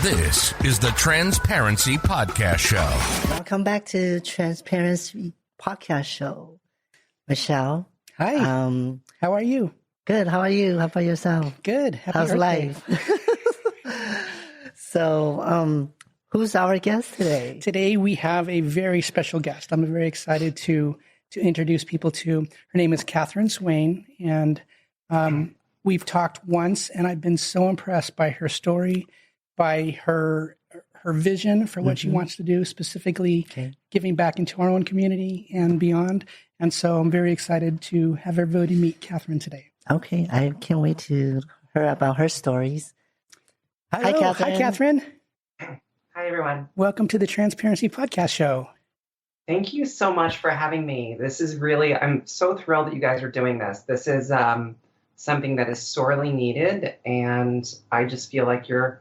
This is the Transparency Podcast Show. Welcome back to Transparency Podcast Show. Michelle. Hi. How are you? Good. How are you? How about yourself? Good. Happy How's birthday. life? So, who's our guest today? Today we have a very special guest. I'm very excited to introduce people to. Her name is Catherine Swain, and we've talked once, and I've been so impressed by her story, by her vision for what she wants to do, specifically giving back into our own community and beyond. And so I'm very excited to have everybody meet Catherine today. Okay, I can't wait to hear about her stories. Hello. Hi, Catherine. Hi, Catherine. Hi, everyone. Welcome to the Transparency Podcast Show. Thank you so much for having me. This is really, I'm so thrilled that you guys are doing this. This is something that is sorely needed, and I just feel like you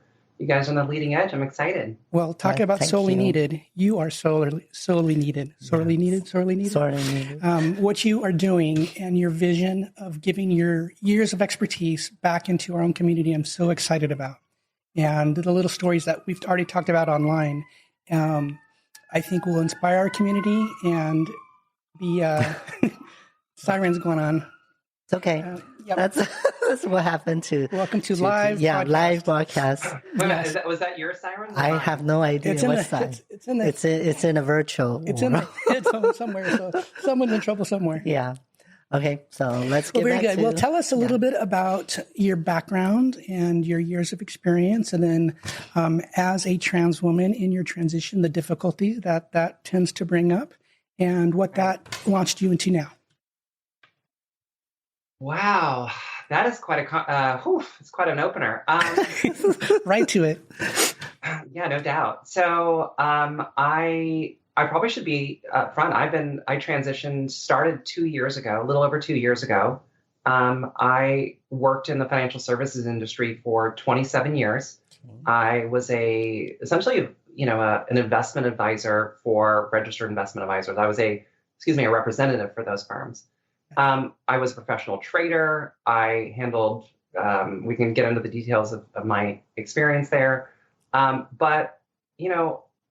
guys are on the leading edge. I'm excited. Well, talking about sorely needed, you are sorely needed. Sorely needed. Sorely needed. Sorely needed. What you are doing and your vision of giving your years of expertise back into our own community, I'm so excited about. And the little stories that we've already talked about online, I think will inspire our community and be sirens going on. It's okay. Yep. That's what happened to. Welcome to live. Yeah, podcast. Live broadcast. Yes. Was that your siren? I have no idea what side. It's in a virtual. It's somewhere. So someone's in trouble somewhere. Yeah. Okay, so let's get very back good. to... Well, tell us a little bit about your background and your years of experience, and then as a trans woman in your transition, the difficulties that tends to bring up, and what that launched you into now. Wow, that is quite it's quite an opener. Right to it. Yeah, no doubt. So I probably should be upfront. I transitioned, started 2 years ago, a little over 2 years ago. I worked in the financial services industry for 27 years. I was essentially an investment advisor for registered investment advisors. I was a representative for those firms. I was a professional trader. I handled, we can get into the details of my experience there. But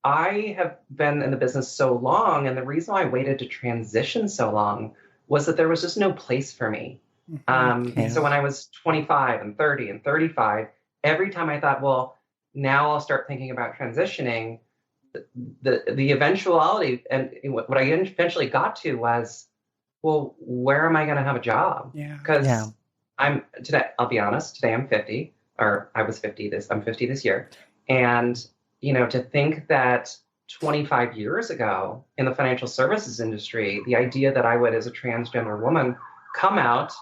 I have been in the business so long, and the reason why I waited to transition so long was that there was just no place for me. So when I was 25 and 30 and 35, every time I thought, well, now I'll start thinking about transitioning, the eventuality and what I eventually got to was, well, where am I going to have a job? Because I'll be honest, today I'm 50, or I was 50 I'm 50 this year. And to think that 25 years ago in the financial services industry, the idea that I would, as a transgender woman, come out,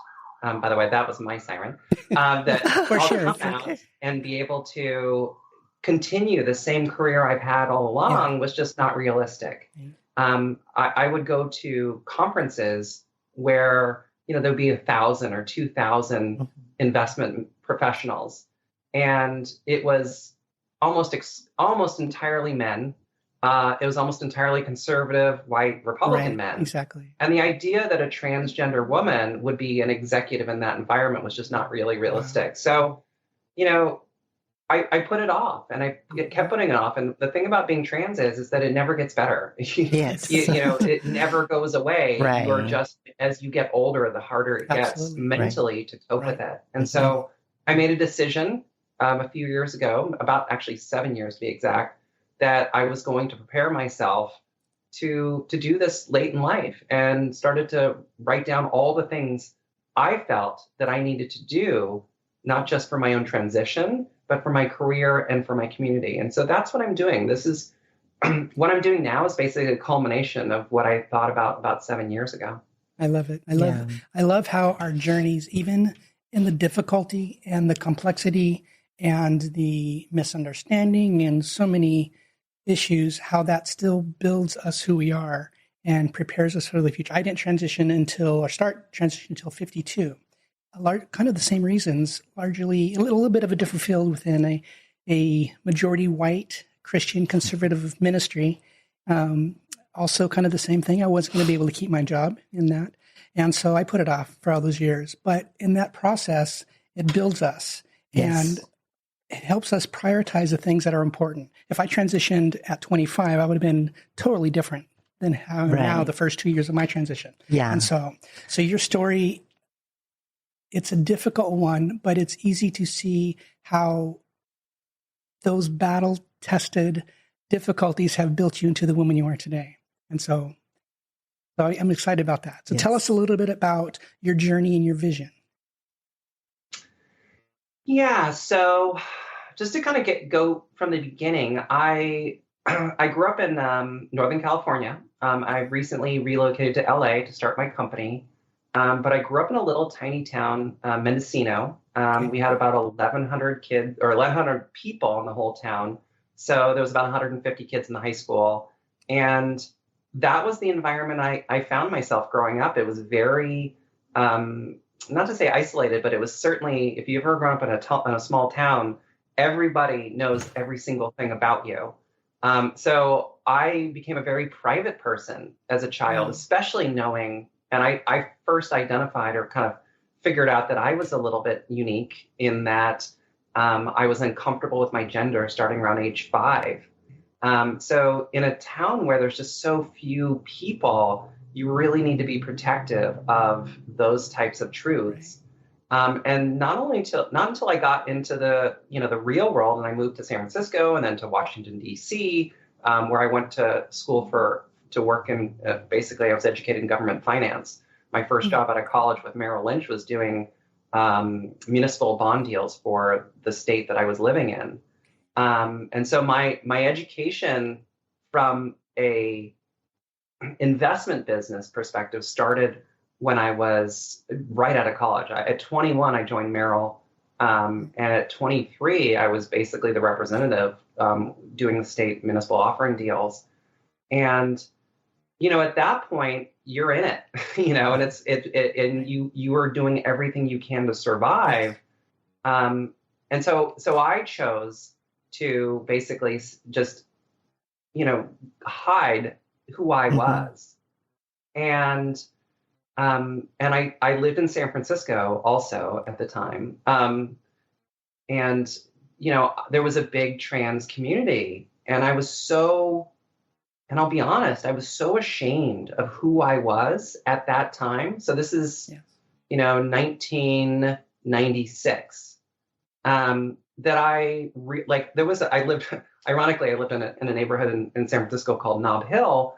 by the way, that was my siren, that I'll come out and be able to continue the same career I've had all along was just not realistic. I would go to conferences where, there'd be 1,000 or 2,000 investment professionals. And it was almost entirely men. It was almost entirely conservative, white, Republican men. Exactly. And the idea that a transgender woman would be an executive in that environment was just not really realistic. So, I put it off, and I kept putting it off. And the thing about being trans is that it never gets better. Yes. It never goes away. Right. You're just, as you get older, the harder it gets mentally to cope with it. And so I made a decision a few years ago, about actually 7 years to be exact, that I was going to prepare myself to do this late in life, and started to write down all the things I felt that I needed to do, not just for my own transition, but for my career and for my community. And so that's what I'm doing. This is what I'm doing now is basically a culmination of what I thought about 7 years ago. I love it. I love how our journeys, even in the difficulty and the complexity and the misunderstanding and so many issues, how that still builds us who we are and prepares us for the future. I didn't start transition until 52. Kind of the same reasons, largely a little bit of a different field within a majority white Christian conservative ministry. Also kind of the same thing. I wasn't going to be able to keep my job in that. And so I put it off for all those years. But in that process, it builds us. Yes. And it helps us prioritize the things that are important. If I transitioned at 25, I would have been totally different than how now the first 2 years of my transition. Yeah. And so your story, it's a difficult one, but it's easy to see how those battle-tested difficulties have built you into the woman you are today. And so I'm excited about that. So tell us a little bit about your journey and your vision. Yeah. So just to kind of go from the beginning, I grew up in Northern California. I recently relocated to LA to start my company. But I grew up in a little tiny town, Mendocino. We had about 1,100 kids or 1,100 people in the whole town. So there was about 150 kids in the high school. And that was the environment I found myself growing up. It was very, not to say isolated, but it was certainly, if you've ever grown up in a small town, everybody knows every single thing about you. So I became a very private person as a child, especially knowing, and I first identified or kind of figured out that I was a little bit unique in that I was uncomfortable with my gender starting around age 5. So in a town where there's just so few people, you really need to be protective of those types of truths. And not until I got into the real world and I moved to San Francisco and then to Washington, D.C., where I went to school to work in, basically I was educated in government finance. My first job out of college with Merrill Lynch was doing municipal bond deals for the state that I was living in. And so my education from a investment business perspective started when I was right out of college. At 21, I joined Merrill. And at 23, I was basically the representative doing the state municipal offering deals. And, at that point, you're in it, and you are doing everything you can to survive. And so I chose to basically just, hide who I was. And I lived in San Francisco also at the time. And there was a big trans community, and and I'll be honest, I was so ashamed of who I was at that time. So this is, 1996. That I lived in a neighborhood in San Francisco called Nob Hill.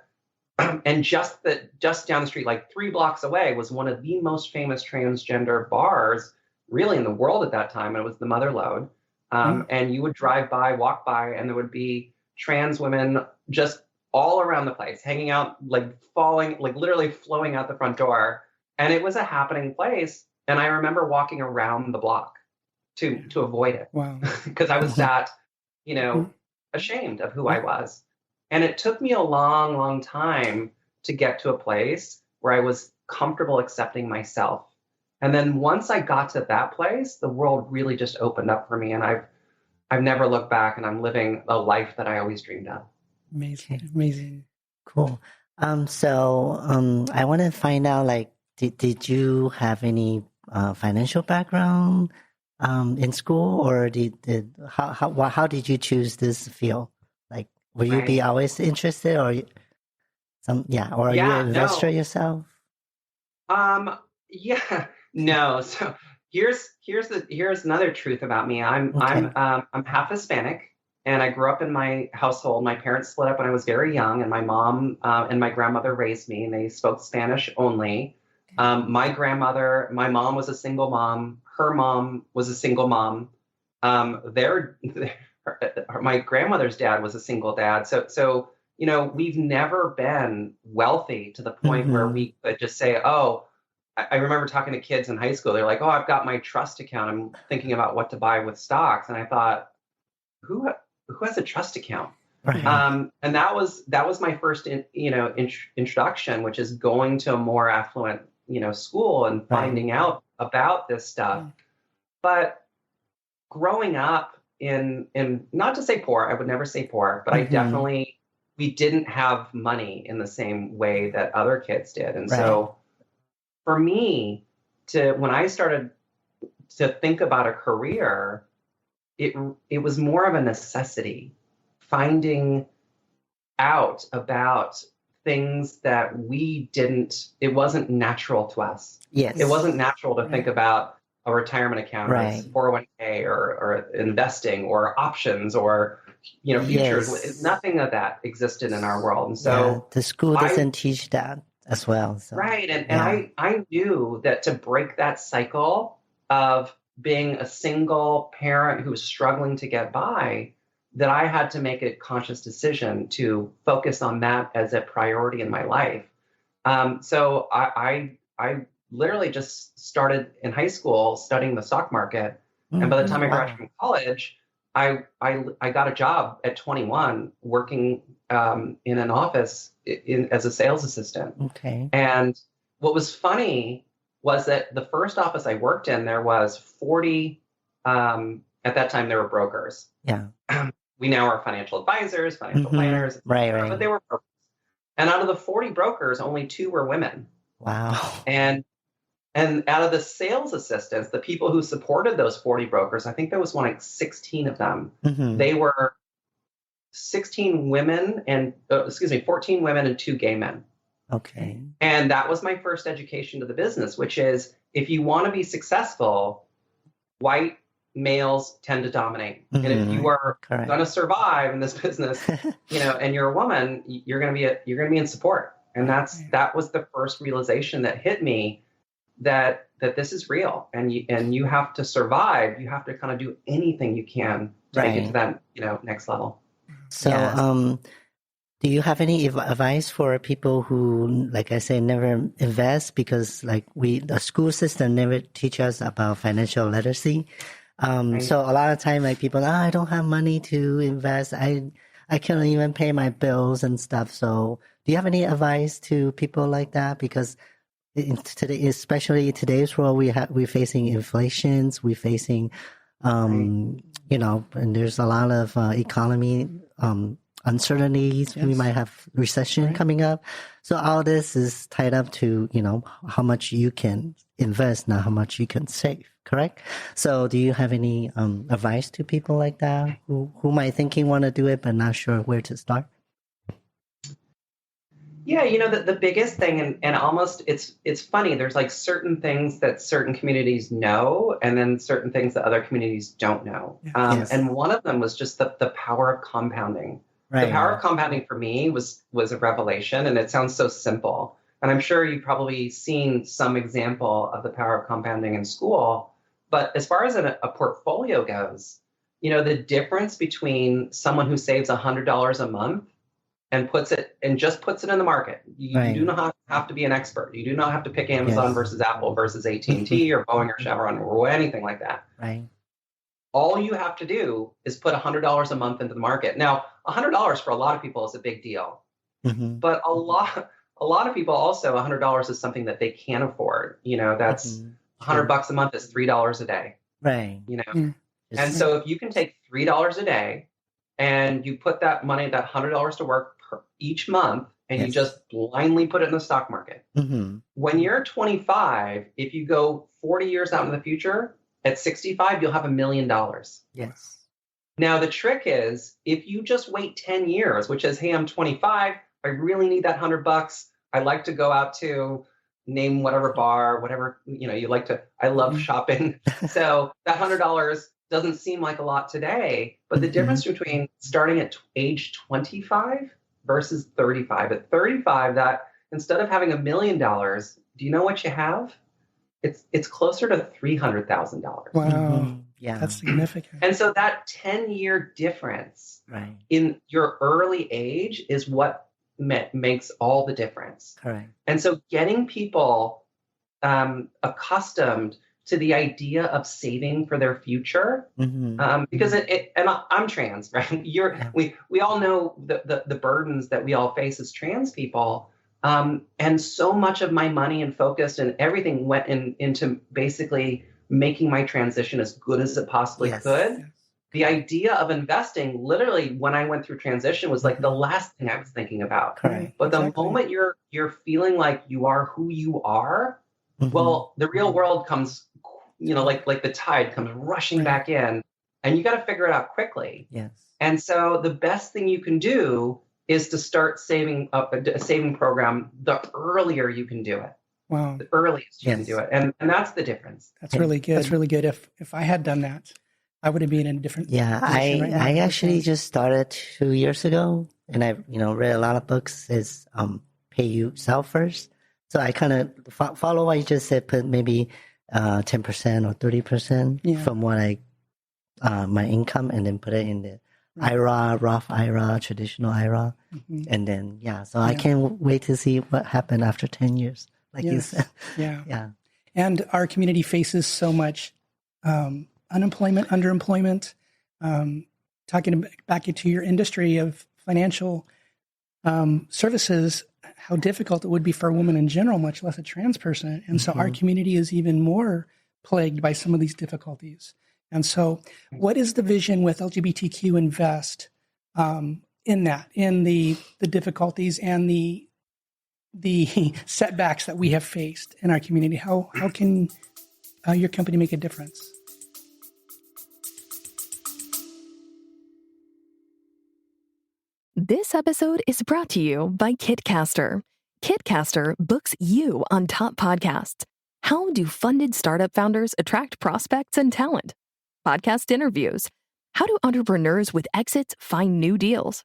And just down the street, like 3 blocks away, was one of the most famous transgender bars really in the world at that time. And it was the Mother Lode. And you would walk by, and there would be trans women just all around the place, hanging out, literally flowing out the front door. And it was a happening place. And I remember walking around the block to avoid it. Wow. Because I was that, ashamed of who I was. And it took me a long, long time to get to a place where I was comfortable accepting myself. And then once I got to that place, the world really just opened up for me. And I've never looked back, and I'm living a life that I always dreamed of. Amazing. Cool. So I want to find out, did you have any financial background in school, or how did you choose this field? Will you be always interested, or are you an investor yourself? No. So here's another truth about me. I'm half Hispanic, and I grew up in my household. My parents split up when I was very young, and my mom and my grandmother raised me, and they spoke Spanish only. My mom was a single mom. Her mom was a single mom. My grandmother's dad was a single dad. So we've never been wealthy to the point where we could just say, oh, I remember talking to kids in high school. They're like, oh, I've got my trust account. I'm thinking about what to buy with stocks. And I thought, who has a trust account? Right. And that was my first, introduction, which is going to a more affluent, school and finding out about this stuff. But growing up in not to say poor, I would never say poor, but we didn't have money in the same way that other kids did. And so for me when I started to think about a career, it was more of a necessity, finding out about things that it wasn't natural to us. Yes. It wasn't natural to think about a retirement account or a 401k or investing or options or, futures. Yes. Nothing of that existed in our world. And so the school doesn't teach that as well. So, right. And I knew that to break that cycle of being a single parent who was struggling to get by, that I had to make a conscious decision to focus on that as a priority in my life. So I literally just started in high school studying the stock market. And by the time I graduated from college, I got a job at 21 working in an office as a sales assistant. Okay. And what was funny was that the first office I worked in, there was 40, at that time there were brokers. Yeah. We now are financial advisors, financial planners, right. But they were brokers. And out of the 40 brokers, only 2 were women. Wow. And out of the sales assistants, the people who supported those 40 brokers, I think there was 16 of them. They were 14 women and 2 gay men. Okay. And that was my first education to the business, which is if you want to be successful, white males tend to dominate. And if you are going to survive in this business, and you're a woman, you're going to be in support. And that was the first realization that hit me, that this is real, and you have to survive. You have to kind of do anything you can to make it to that next level. So, do you have any advice for people who, like I say, never invest because the school system never teach us about financial literacy? So a lot of time, people, I don't have money to invest. I can't even pay my bills and stuff. So do you have any advice to people like that? Because today, especially in today's world, we're facing inflations, we're facing, and there's a lot of economy uncertainties. Yes. We might have recession coming up. So all this is tied up to, how much you can invest, not how much you can save, correct? So do you have any advice to people like that who might want to do it but not sure where to start? Yeah, the biggest thing, and almost it's funny, there's certain things that certain communities know and then certain things that other communities don't know. Yes. And one of them was just the power of compounding. Right. The power of compounding for me was a revelation, and it sounds so simple. And I'm sure you've probably seen some example of the power of compounding in school. But as far as a portfolio goes, the difference between someone who saves $100 a month and puts it in the market. You do not have to be an expert. You do not have to pick Amazon versus Apple versus AT&T or Boeing or Chevron or anything like that. Right. All you have to do is put $100 a month into the market. Now, $100 for a lot of people is a big deal, but a lot of people also, $100 is something that they can't afford. That's $100 a month is $3 a day. Right. And so if you can take $3 a day and you put that money, that $100 to work each month, and you just blindly put it in the stock market. When you're 25, if you go 40 years out in the future, at 65, you'll have $1 million. Yes. Now, the trick is if you just wait 10 years, which is, hey, I'm 25, I really need that $100. I like to go out to name whatever bar, whatever, you like to, I love shopping. So that $100 doesn't seem like a lot today, but the difference between starting at age 25 versus 35, at 35, that instead of having $1 million, do you know what you have? It's closer to $300,000. Wow. Yeah. That's significant. And so that 10-year difference in your early age is what makes all the difference. Correct. And so getting people accustomed to the idea of saving for their future, because and I'm trans, right? We all know the burdens that we all face as trans people. And so much of my money and focus and everything went into basically making my transition as good as it possibly could. Yes. The idea of investing, literally, when I went through transition, was like the last thing I was thinking about. Correct. But the moment you're feeling like you are who you are, well, the real world comes, like the tide comes rushing back in, and you got to figure it out quickly. Yes. And so the best thing you can do is to start saving up a saving program the earlier you can do it. Wow. The earliest you can do it. And that's the difference. That's really good. That's really good. If I had done that, I would have been in a different position right now. I actually just started 2 years ago, and I've read a lot of books. Is pay yourself first. So I kind of follow what you just said. Put maybe 10% or 30% from what my income, and then put it in the IRA, Roth IRA, traditional IRA, and then so I can't wait to see what happened after 10 years, like you said. Yeah. And our community faces so much unemployment, underemployment. Talking back into your industry of financial services, how difficult it would be for a woman in general, much less a trans person. And so our community is even more plagued by some of these difficulties. And so what is the vision with LGBTQ Invest in the difficulties and the setbacks that we have faced in our community? How can your company make a difference? This episode is brought to you by Kitcaster. Kitcaster books you on top podcasts. How do funded startup founders attract prospects and talent? Podcast interviews. How do entrepreneurs with exits find new deals?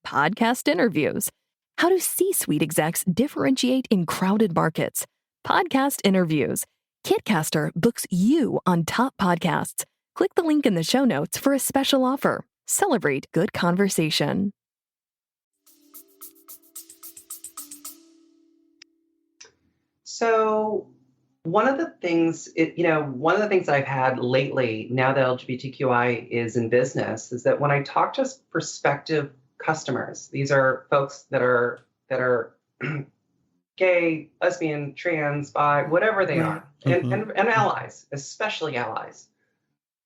Podcast interviews. How do C-suite execs differentiate in crowded markets? Podcast interviews. Kitcaster books you on top podcasts. Click the link in the show notes for a special offer. Celebrate good conversation. So one of the things I've had lately, now that LGBTQI is in business, is that when I talk to prospective customers, these are folks that are gay, lesbian, trans, bi, whatever they are, and allies, especially allies.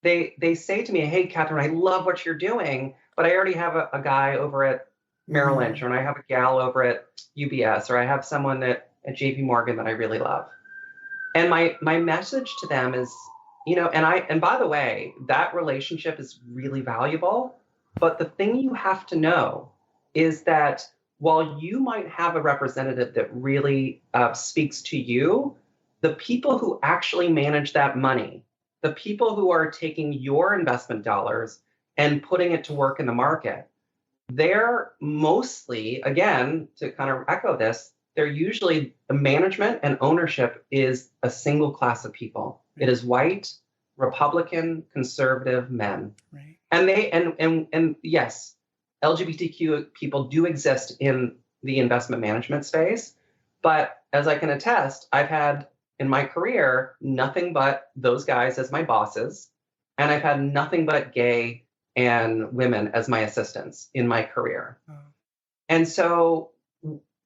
They say to me, "Hey, Catherine, I love what you're doing, but I already have a guy over at Merrill Lynch, or I have a gal over at UBS, or I have someone at JP Morgan that I really love." And my message to them is, and by the way, that relationship is really valuable. But the thing you have to know is that while you might have a representative that really speaks to you, the people who actually manage that money, the people who are taking your investment dollars and putting it to work in the market, they're mostly, again, to kind of echo this, they're usually the management and ownership is a single class of people. It is white, Republican, conservative men. Right. And and yes, LGBTQ people do exist in the investment management space. But as I can attest, I've had in my career nothing but those guys as my bosses. And I've had nothing but gay and women as my assistants in my career. Oh. And so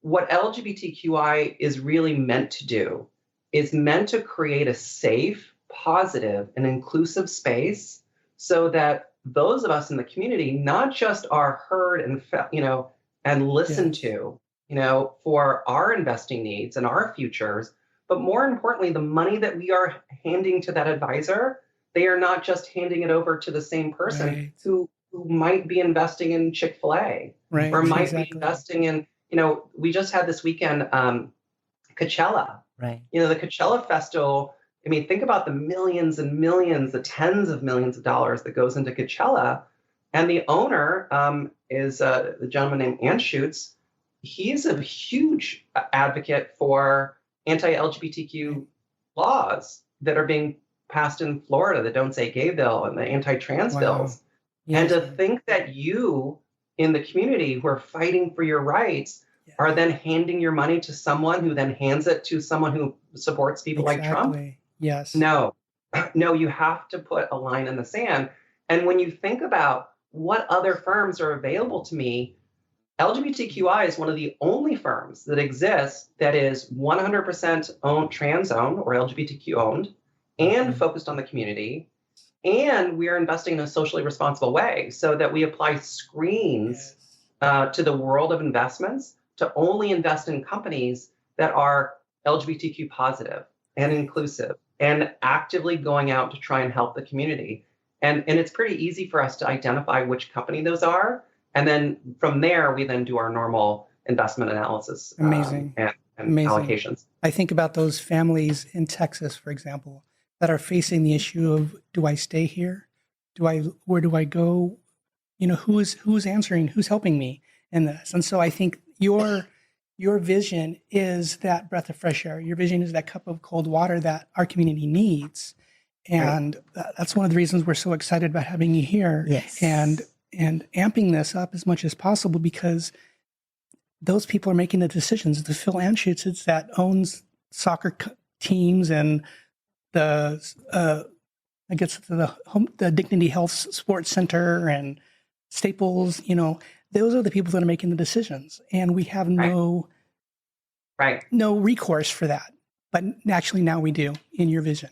what LGBTQI is really meant to do is meant to create a safe, positive, and inclusive space so that those of us in the community not just are heard and listened to, for our investing needs and our futures, but more importantly, the money that we are handing to that advisor, they are not just handing it over to the same person who might be investing in Chick-fil-A or might be investing in, we just had this weekend, Coachella. Right. The Coachella Festival. I mean, think about the millions and millions, the tens of millions of dollars that goes into Coachella. And the owner is the gentleman named Anschutz. He's a huge advocate for anti-LGBTQ laws that are being passed in Florida, the Don't Say Gay bill and the anti-trans bills. Yes. And to think that you in the community who are fighting for your rights are then handing your money to someone who then hands it to someone who supports people like Trump. Yes. No, you have to put a line in the sand. And when you think about what other firms are available to me, LGBTQI is one of the only firms that exists that is 100% owned, trans owned or LGBTQ owned and focused on the community. And we are investing in a socially responsible way so that we apply screens to the world of investments to only invest in companies that are LGBTQ positive and inclusive and actively going out to try and help the community. And it's pretty easy for us to identify which company those are. And then from there, we then do our normal investment analysis Amazing. And Amazing. allocations. I think about those families in Texas, for example, that are facing the issue of, do I stay here? Where do I go? Who's answering, who's helping me in this? And so I think your vision is that breath of fresh air. Your vision is that cup of cold water that our community needs. And that's one of the reasons we're so excited about having you here. Yes. And amping this up as much as possible, because those people are making the decisions. The Phil Anschutz that owns soccer teams and the Dignity Health Sports Center and Staples, those are the people that are making the decisions. And we have no recourse for that. But actually now we do in your vision.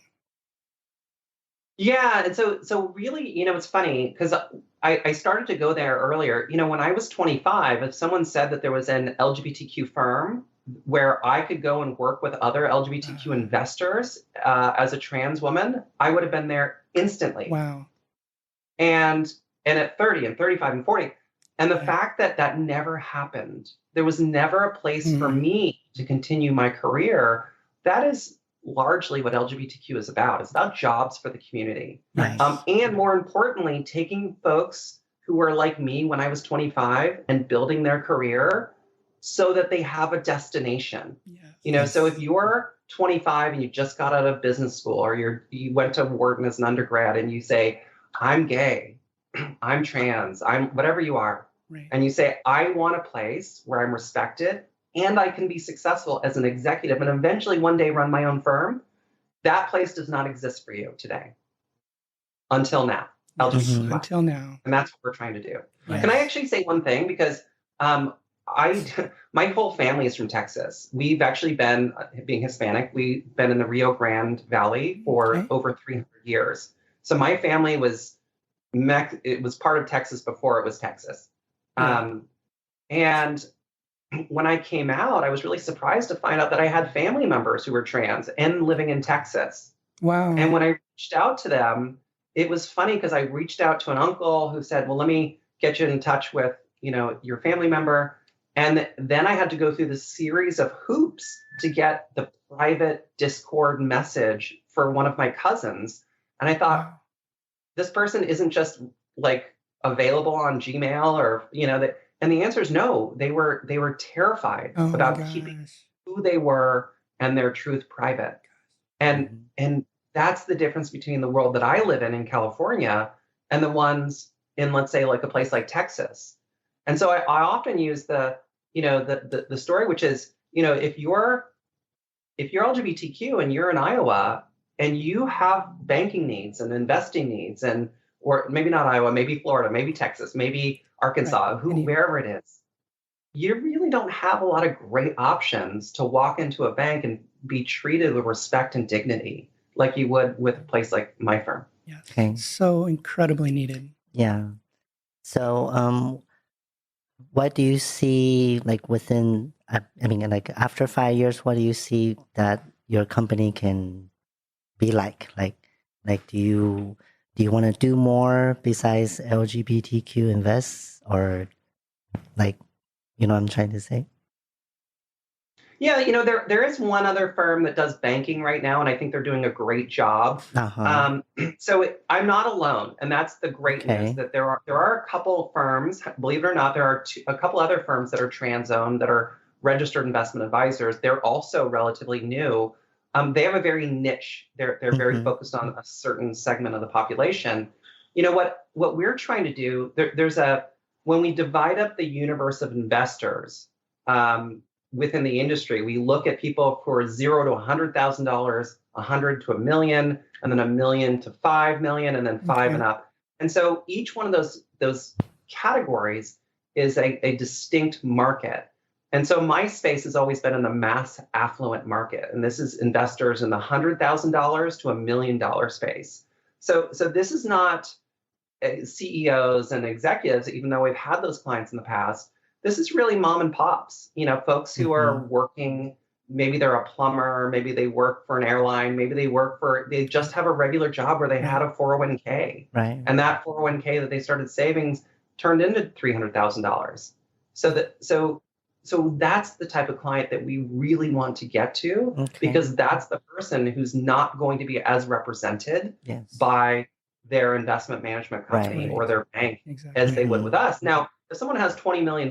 Yeah. And so really, it's funny because I started to go there earlier. When I was 25, if someone said that there was an LGBTQ firm where I could go and work with other LGBTQ investors as a trans woman, I would have been there instantly. Wow. And at 30 and 35 and 40. And the fact that that never happened, there was never a place for me to continue my career. That is largely what LGBTQ is about. It's about jobs for the community. Nice. And more importantly, taking folks who were like me when I was 25 and building their career so that they have a destination. Yes. So if you're 25 and you just got out of business school, or you went to Wharton as an undergrad and you say, I'm gay, I'm trans, I'm whatever you are. Right. And you say, I want a place where I'm respected and I can be successful as an executive and eventually one day run my own firm. That place does not exist for you today. Until now. Until now. And that's what we're trying to do. Yes. Can I actually say one thing? Because my whole family is from Texas. We've actually been, being Hispanic, we've been in the Rio Grande Valley for over 300 years. So my family was part of Texas before it was Texas. Yeah. And when I came out, I was really surprised to find out that I had family members who were trans and living in Texas. Wow. And when I reached out to them, it was funny because I reached out to an uncle who said, well, let me get you in touch with, your family member. And then I had to go through this series of hoops to get the private Discord message for one of my cousins. And I thought, this person isn't just like available on Gmail or, and the answer is no. They were terrified about keeping who they were and their truth private. And that's the difference between the world that I live in California and the ones in, let's say, like a place like Texas. And so I often use the story, which is, if you're LGBTQ and you're in Iowa and you have banking needs and investing needs or maybe not Iowa, maybe Florida, maybe Texas, maybe Arkansas, wherever it is, you really don't have a lot of great options to walk into a bank and be treated with respect and dignity like you would with a place like my firm. Yeah. Okay. So incredibly needed. Yeah. So, what do you see like within, like after 5 years, what do you see that your company can be like? Like, do you want to do more besides LGBTQ invest, or like, what I'm trying to say? Yeah, there is one other firm that does banking right now, and I think they're doing a great job. So I'm not alone, and that's the great news, that there are a couple firms. Believe it or not, there are a couple other firms that are trans-owned that are registered investment advisors. They're also relatively new. They have a very niche. They're very focused on a certain segment of the population. What we're trying to do. When we divide up the universe of investors. Within the industry, we look at people who are $0 to $100,000, $100 to $1 million, and then $1 million to $5 million, and then 5 and up. And so each one of those categories is a distinct market. And so my space has always been in the mass affluent market, and this is investors in the $100,000 to $1 million space. So this is not CEOs and executives, even though we've had those clients in the past. This is really mom and pops, folks who are working maybe they're a plumber, maybe they work for an airline, maybe they just have a regular job where they had a 401k. Right. And that 401k that they started savings turned into $300,000. So that's the type of client that we really want to get to, because that's the person who's not going to be as represented by their investment management company or their bank as they would with us. Now, if someone has $20 million,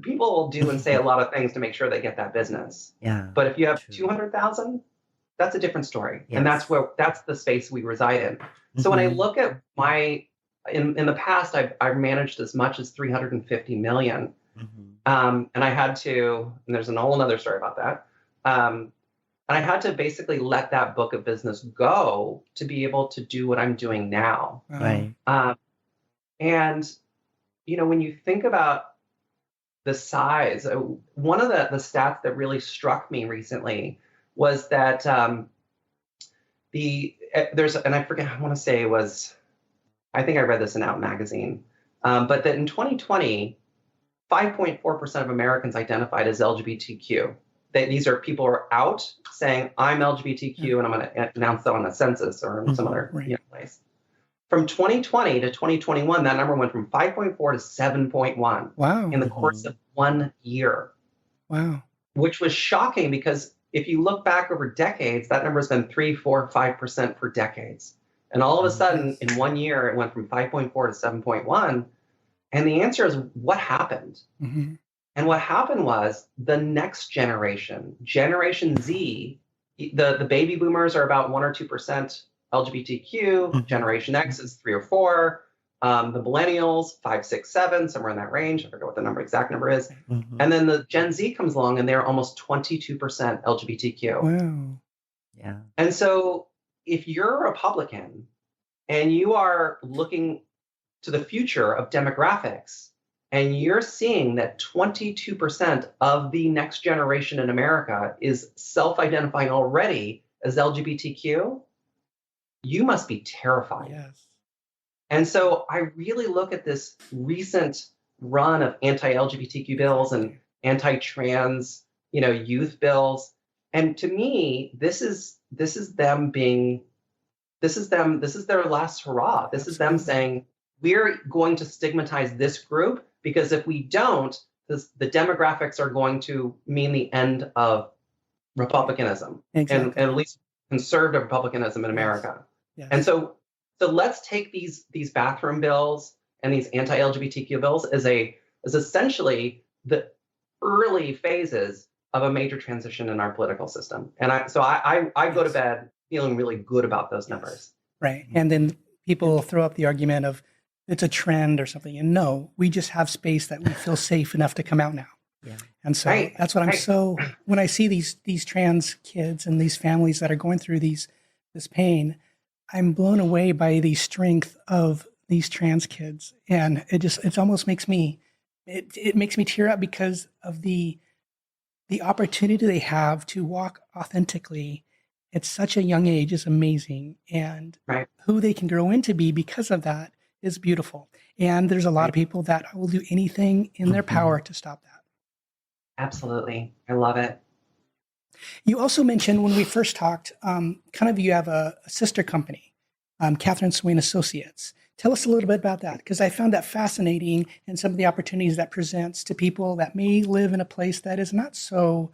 people will do and say a lot of things to make sure they get that business. Yeah. But if you have 200,000, that's a different story. And that's the space we reside in. So when I look at in the past, I've managed as much as 350 million. And I had to, and there's a whole other story about that. And I had to basically let that book of business go to be able to do what I'm doing now. Right. And, when you think about the size, one of the stats that really struck me recently was that and I forget, I want to say it was, I think I read this in Out Magazine, but that in 2020, 5.4% of Americans identified as LGBTQ. These are people who are out saying, I'm LGBTQ, and I'm going to announce that on a census or in some other place. From 2020 to 2021, that number went from 5.4 to 7.1. Wow. In the course of 1 year. Wow. Which was shocking, because if you look back over decades, that number has been 3, 4, 5% for decades. And all of a sudden, in 1 year, it went from 5.4 to 7.1. And the answer is, what happened? And what happened was the next generation, Generation Z, the baby boomers are about 1 or 2% LGBTQ. Generation X is 3 or 4. The millennials, 5, 6, 7, somewhere in that range. I forget what the exact number is. And then the Gen Z comes along, and they're almost 22% LGBTQ. Wow. Yeah. And so if you're a Republican and you are looking to the future of demographics, and you're seeing that 22% of the next generation in America is self-identifying already as LGBTQ, you must be terrified. Yes. And so I really look at this recent run of anti-LGBTQ bills and anti-trans, youth bills. And to me, this is their last hurrah. This is them saying, we're going to stigmatize this group, because if we don't, the demographics are going to mean the end of Republicanism, and at least conservative Republicanism in America. Yes. And so let's take these bathroom bills and these anti-LGBTQ bills as essentially the early phases of a major transition in our political system. And I go to bed feeling really good about those numbers. Right. And then people throw up the argument of it's a trend or something. And no, we just have space that we feel safe enough to come out now. Yeah. And so that's what when I see these trans kids and these families that are going through this pain, I'm blown away by the strength of these trans kids. And it almost makes me, it makes me tear up because of the opportunity they have to walk authentically at such a young age is amazing. And who they can grow into be because of that is beautiful. And there's a lot of people that will do anything in their power to stop that. Absolutely. I love it. You also mentioned when we first talked, you have a sister company, Catherine Swain Associates. Tell us a little bit about that, because I found that fascinating, and some of the opportunities that presents to people that may live in a place that is not so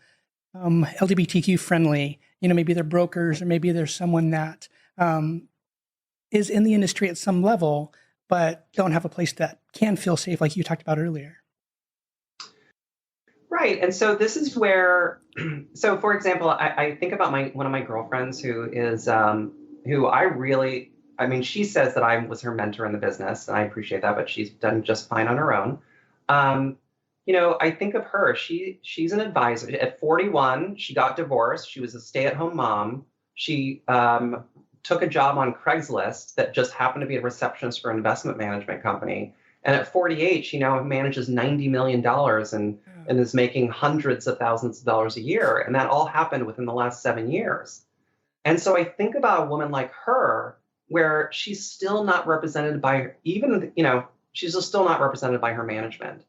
LGBTQ friendly. Maybe they're brokers, or maybe there's someone that is in the industry at some level, but don't have a place that can feel safe, like you talked about earlier. Right. And so this is where, so for example, I think about one of my girlfriends who is, she says that I was her mentor in the business, and I appreciate that, but she's done just fine on her own. I think of her, she's an advisor. At 41, she got divorced. She was a stay-at-home mom. She took a job on Craigslist that just happened to be a receptionist for an investment management company. And at 48, she now manages $90 million and is making hundreds of thousands of dollars a year. And that all happened within the last 7 years. And so I think about a woman like her, where she's still not represented by she's still not represented by her management.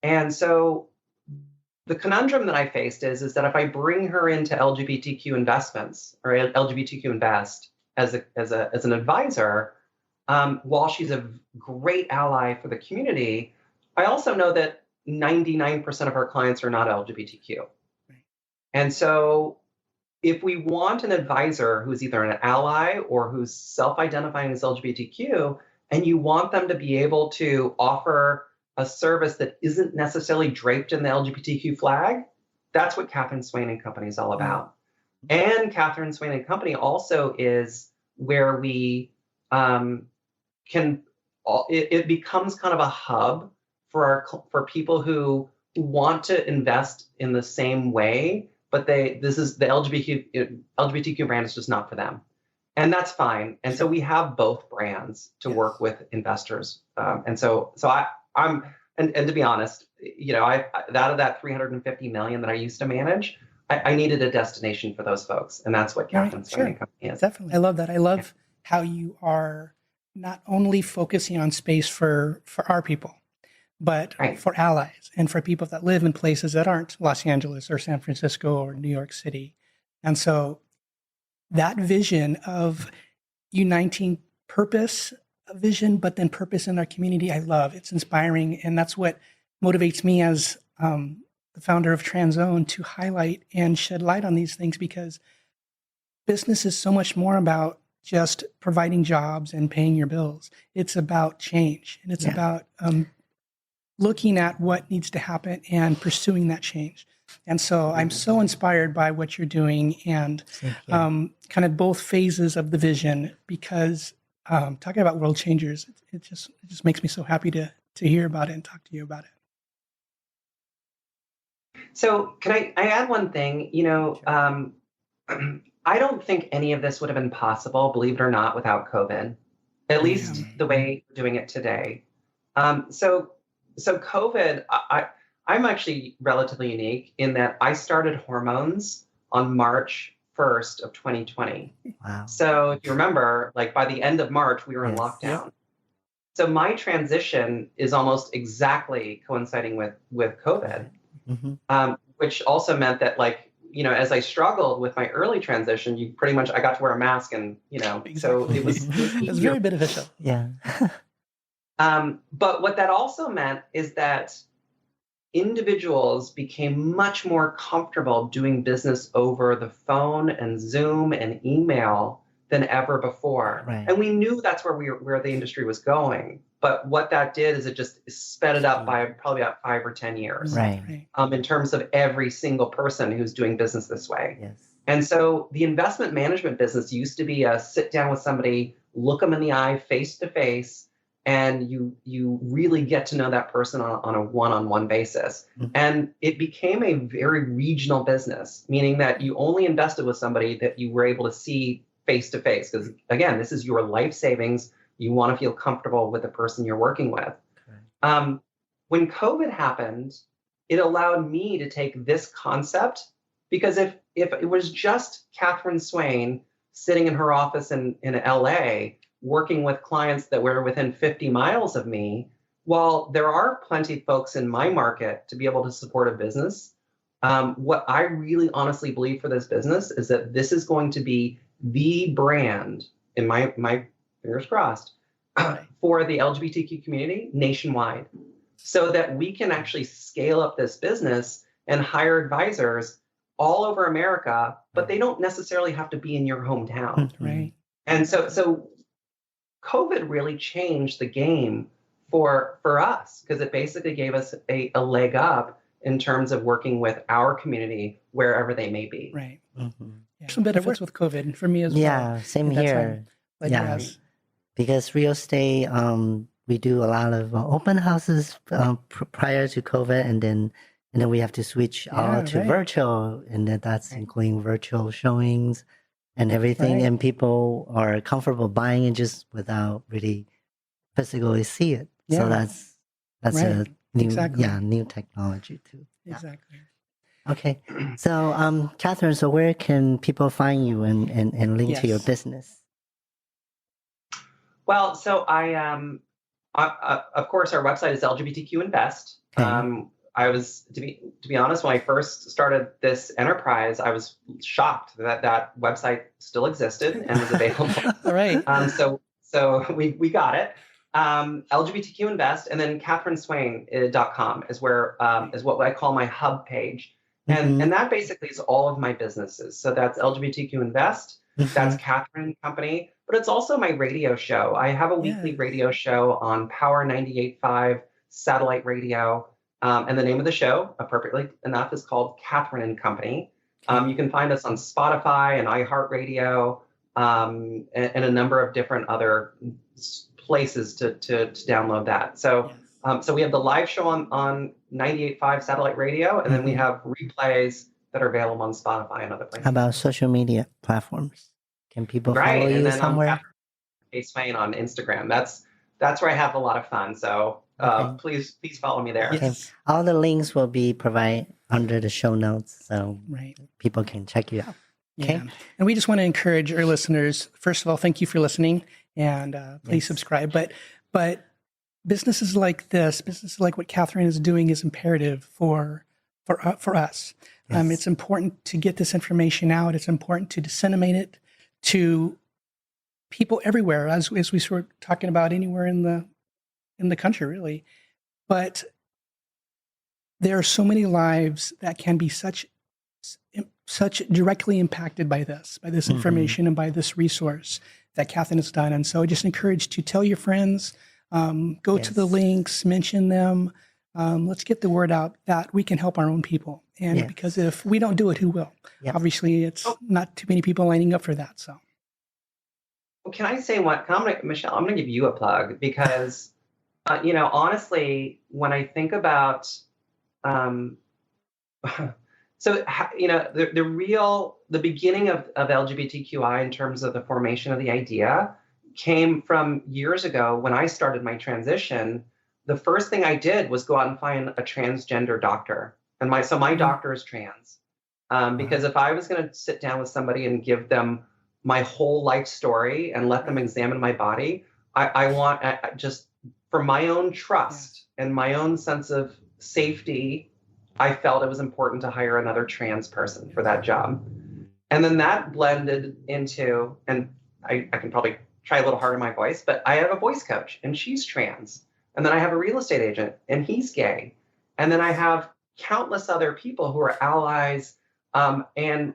And so the conundrum that I faced is that if I bring her into LGBTQ investments or LGBTQ invest as an advisor, while she's a great ally for the community, I also know that 99% of our clients are not LGBTQ. And so if we want an advisor who's either an ally or who's self-identifying as LGBTQ, and you want them to be able to offer a service that isn't necessarily draped in the LGBTQ flag, that's what Catherine Swain and Company is all about. And Catherine Swain and Company also is where we it becomes kind of a hub for people who want to invest in the same way, but this is the LGBTQ brand is just not for them. And that's fine. And so we have both brands to work with investors. And so I'm to be honest, out of that 350 million that I used to manage, I needed a destination for those folks. And that's what Catherine Swain and Company is. Definitely. I love that. I love how you are not only focusing on space for our people, but for allies and for people that live in places that aren't Los Angeles or San Francisco or New York City. And so that vision of uniting purpose, a vision, but then purpose in our community, I love. It's inspiring. And that's what motivates me as the founder of TransZone to highlight and shed light on these things, because business is so much more about just providing jobs and paying your bills. It's about change, and it's about looking at what needs to happen and pursuing that change. And so I'm so inspired by what you're doing and kind of both phases of the vision, because talking about world changers, it just makes me so happy to hear about it and talk to you about it. So can I add one thing? I don't think any of this would have been possible, believe it or not, without COVID, at least the way we're doing it today. So COVID, I'm actually relatively unique in that I started hormones on March 1st of 2020. Wow. So if you remember, like by the end of March, we were in lockdown. So my transition is almost exactly coinciding with COVID, which also meant that as I struggled with my early transition, I got to wear a mask and, so it was very beneficial. Yeah. But what that also meant is that individuals became much more comfortable doing business over the phone and Zoom and email than ever before. Right. And we knew that's where the industry was going. But what that did is it just sped it up by probably about 5 or 10 years. Right. In terms of every single person who's doing business this way. Yes. And so the investment management business used to be a sit down with somebody, look them in the eye, face to face, and you really get to know that person on a one-on-one basis. And it became a very regional business, meaning that you only invested with somebody that you were able to see face to face. Because again, this is your life savings. You want to feel comfortable with the person you're working with. Okay. When COVID happened, it allowed me to take this concept, because if it was just Catherine Swain sitting in her office in LA, working with clients that were within 50 miles of me, while there are plenty of folks in my market to be able to support a business, what I really honestly believe for this business is that this is going to be the brand, in my fingers crossed, for the LGBTQ community nationwide, so that we can actually scale up this business and hire advisors all over America, but they don't necessarily have to be in your hometown. Right. And so COVID really changed the game for us, because it basically gave us a leg up in terms of working with our community wherever they may be. Right. Some benefits with COVID for me as well. Yeah, same here. Yes. Because real estate, we do a lot of open houses prior to COVID, and then we have to switch all to virtual, and that's including virtual showings and everything. And people are comfortable buying it just without really physically see it. Yeah. So that's a new new technology too. Yeah. Exactly. Okay. So Catherine, so where can people find you and link to your business? Well, so I of course our website is LGBTQ Invest. I was, to be honest, when I first started this enterprise, I was shocked that that website still existed and was available. All right. So we got it. LGBTQ Invest, and then CatherineSwain.com is where is what I call my hub page, and that basically is all of my businesses. So that's LGBTQ Invest, that's Catherine Company, but it's also my radio show. I have a weekly radio show on Power 98.5 satellite radio, and the name of the show, appropriately enough, is called Catherine and Company. You can find us on Spotify and iHeartRadio, and a number of different other places to download that. So so we have the live show on 98.5 satellite radio, and then we have replays that are available on Spotify and other places. How about social media platforms? Can people follow and you then somewhere? Swain on Instagram. That's where I have a lot of fun. So please follow me there. Okay. All the links will be provided under the show notes, so people can check you out. Okay. Yeah. And we just want to encourage our listeners. First of all, thank you for listening, and please subscribe. But businesses like this, businesses like what Catherine is doing, is imperative for us. Yes. It's important to get this information out. It's important to disseminate it to people everywhere, as we were talking about, anywhere in the country, really. But there are so many lives that can be such directly impacted by this information and by this resource that Catherine has done. And so I just encourage to tell your friends, go to the links, mention them. Let's get the word out that we can help our own people. And because if we don't do it, who will? Obviously, it's not too many people lining up for that. So, well, can I say what? Michelle, I'm going to give you a plug because, honestly, when I think about, the beginning of LGBTQI in terms of the formation of the idea came from years ago when I started my transition. The first thing I did was go out and find a transgender doctor. And my doctor is trans. Because if I was going to sit down with somebody and give them my whole life story and let them examine my body, I want just for my own trust and my own sense of safety, I felt it was important to hire another trans person for that job. And then that blended into, and I can probably try a little harder in my voice, but I have a voice coach and she's trans. And then I have a real estate agent and he's gay. And then I have countless other people who are allies. And,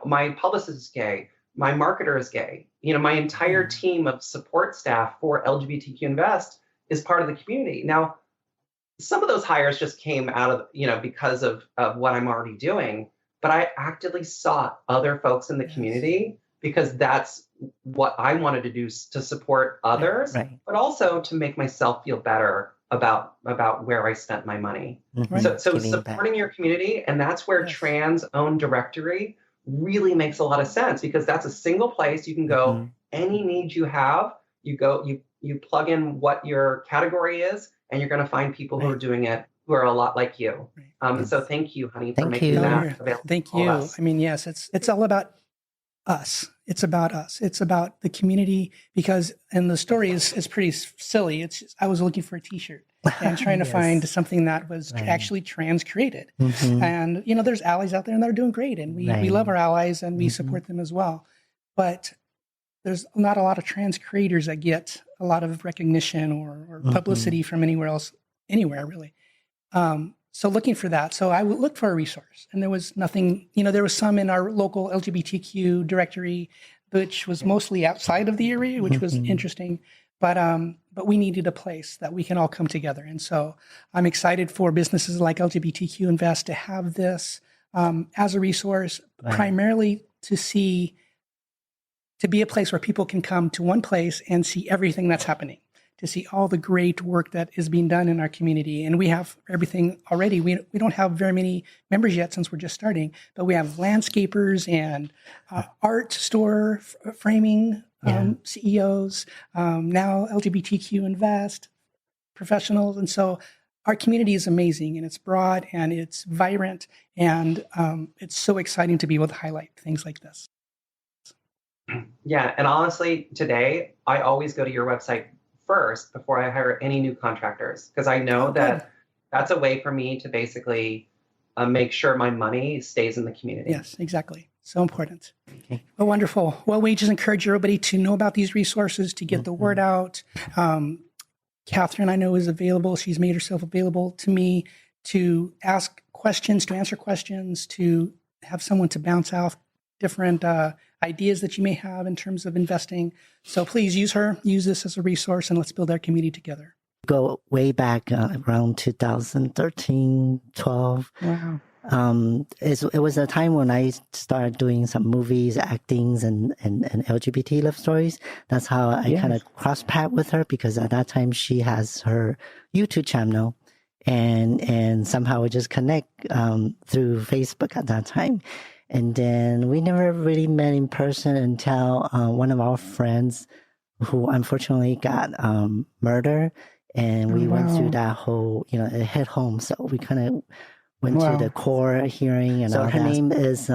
my publicist is gay. My marketer is gay. My entire team of support staff for LGBTQ Invest is part of the community. Now, some of those hires just came out of, because of what I'm already doing. But I actively sought other folks in the community because that's what I wanted to do to support others, but also to make myself feel better about where I spent my money. So supporting your community, and that's where trans-owned directory really makes a lot of sense because that's a single place you can go. Any need you have, you go, you plug in what your category is, and you're going to find people who are doing it who are a lot like you. So thank you, honey, for making that available. Thank you. I mean, yes, it's all about us. It's about us. It's about the community because, and the story is pretty silly. I was looking for a T-shirt and trying to find something that was actually trans created. And, there's allies out there and they're doing great. And we love our allies and we support them as well. But there's not a lot of trans creators that get a lot of recognition or publicity from anywhere really. So looking for that. So I would look for a resource and there was nothing, there was some in our local LGBTQ directory, which was mostly outside of the area, which was interesting, but we needed a place that we can all come together. And so I'm excited for businesses like LGBTQ Invest to have this, as a resource, primarily to be a place where people can come to one place and see everything that's happening, to see all the great work that is being done in our community. And we have everything already. We don't have very many members yet since we're just starting, but we have landscapers and art store framing CEOs, now LGBTQ Invest professionals. And so our community is amazing and it's broad and it's vibrant and it's so exciting to be able to highlight things like this. Yeah. And honestly, today, I always go to your website first before I hire any new contractors because I know that that's a way for me to basically make sure my money stays in the community. Yes, exactly. So important. Well, wonderful. Well, we just encourage everybody to know about these resources, to get the word out. Catherine, I know, is available. She's made herself available to me to ask questions, to answer questions, to have someone to bounce out different ideas that you may have in terms of investing. So please use her, use this as a resource, and let's build our community together. Go way back around 2013, 12. Wow. It was a time when I started doing some movies, actings, and LGBT love stories. That's how I kind of cross path with her, because at that time she has her YouTube channel, and somehow we just connect through Facebook at that time. And then we never really met in person until one of our friends, who unfortunately got murdered, and we went through that whole, it hit home. So we kind of went to the core hearing, and so her name is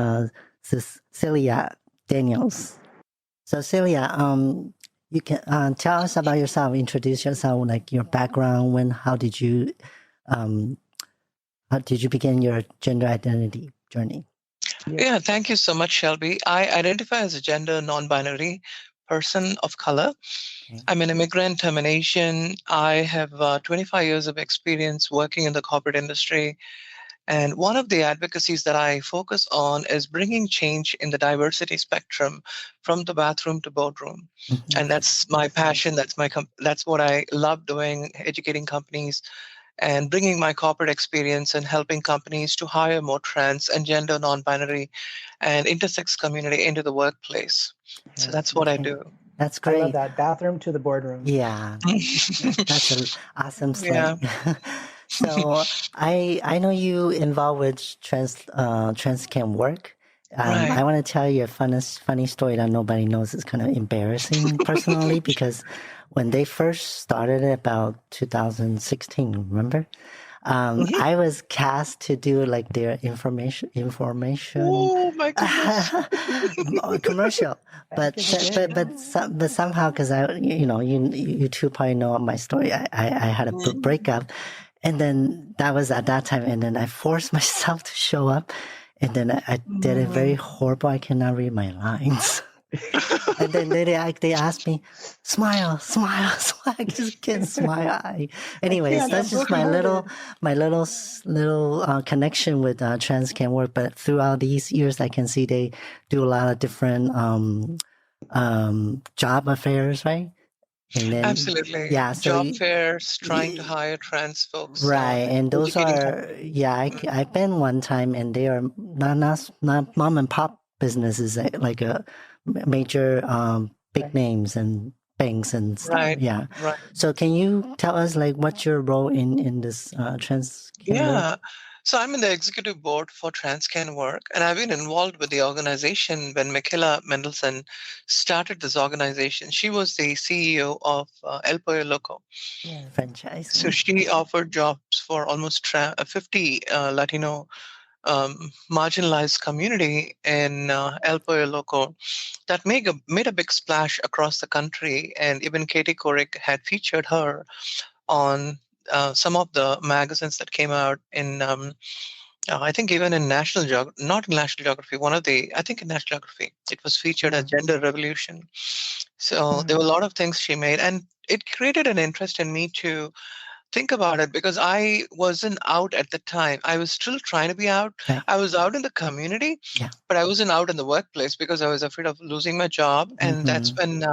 Celia Daniels. So Celia, you can tell us about yourself, introduce yourself, like your background, how did you begin your gender identity journey? Yeah, thank you so much, Shelby. I identify as a gender non-binary person of color. Okay. I'm an immigrant. I'm an Asian. I have 25 years of experience working in the corporate industry. And one of the advocacies that I focus on is bringing change in the diversity spectrum from the bathroom to boardroom. Mm-hmm. And that's my passion. That's what I love doing, educating companies and bringing my corporate experience and helping companies to hire more trans and gender non-binary and intersex community into the workplace. Yes, so that's what I do. That's great. I love that. Bathroom to the boardroom. Yeah. That's an awesome slang. Yeah. So I know you involved with trans can work. Right. I want to tell you a funny story that nobody knows. It's kind of embarrassing personally, because when they first started it about 2016, remember? I was cast to do like their information. Oh my goodness! Commercial, but somehow, because you two probably know my story. I had a breakup, and then that was at that time, and then I forced myself to show up, and then I did it very horrible. I cannot read my lines. And then they asked me, smile. I just can't smile. Anyways, that's just my little connection with trans can work. But throughout these years, I can see they do a lot of different job affairs, right? And then, absolutely. Yeah. So job fairs, trying to hire trans folks. Right. And those are, I've been one time, and they are not mom and pop businesses, like a major big names and banks and stuff. Right. Yeah. Right. So can you tell us like what's your role in this trans can work? So I'm in the executive board for Trans Can Work, and I've been involved with the organization when Michaela Mendelson started this organization. She was the CEO of El Pollo Loco. Yeah, franchise. So she offered jobs for almost 50 Latino marginalized community in El Pollo Loco that made a big splash across the country. And even Katie Couric had featured her on some of the magazines that came out in, I think even in National Geography, not in National Geography, I think in National Geography, it was featured as Gender Revolution. So there were a lot of things she made, and it created an interest in me to think about it, because I wasn't out at the time. I was still trying to be out. Okay. I was out in the community, but I wasn't out in the workplace because I was afraid of losing my job. And that's when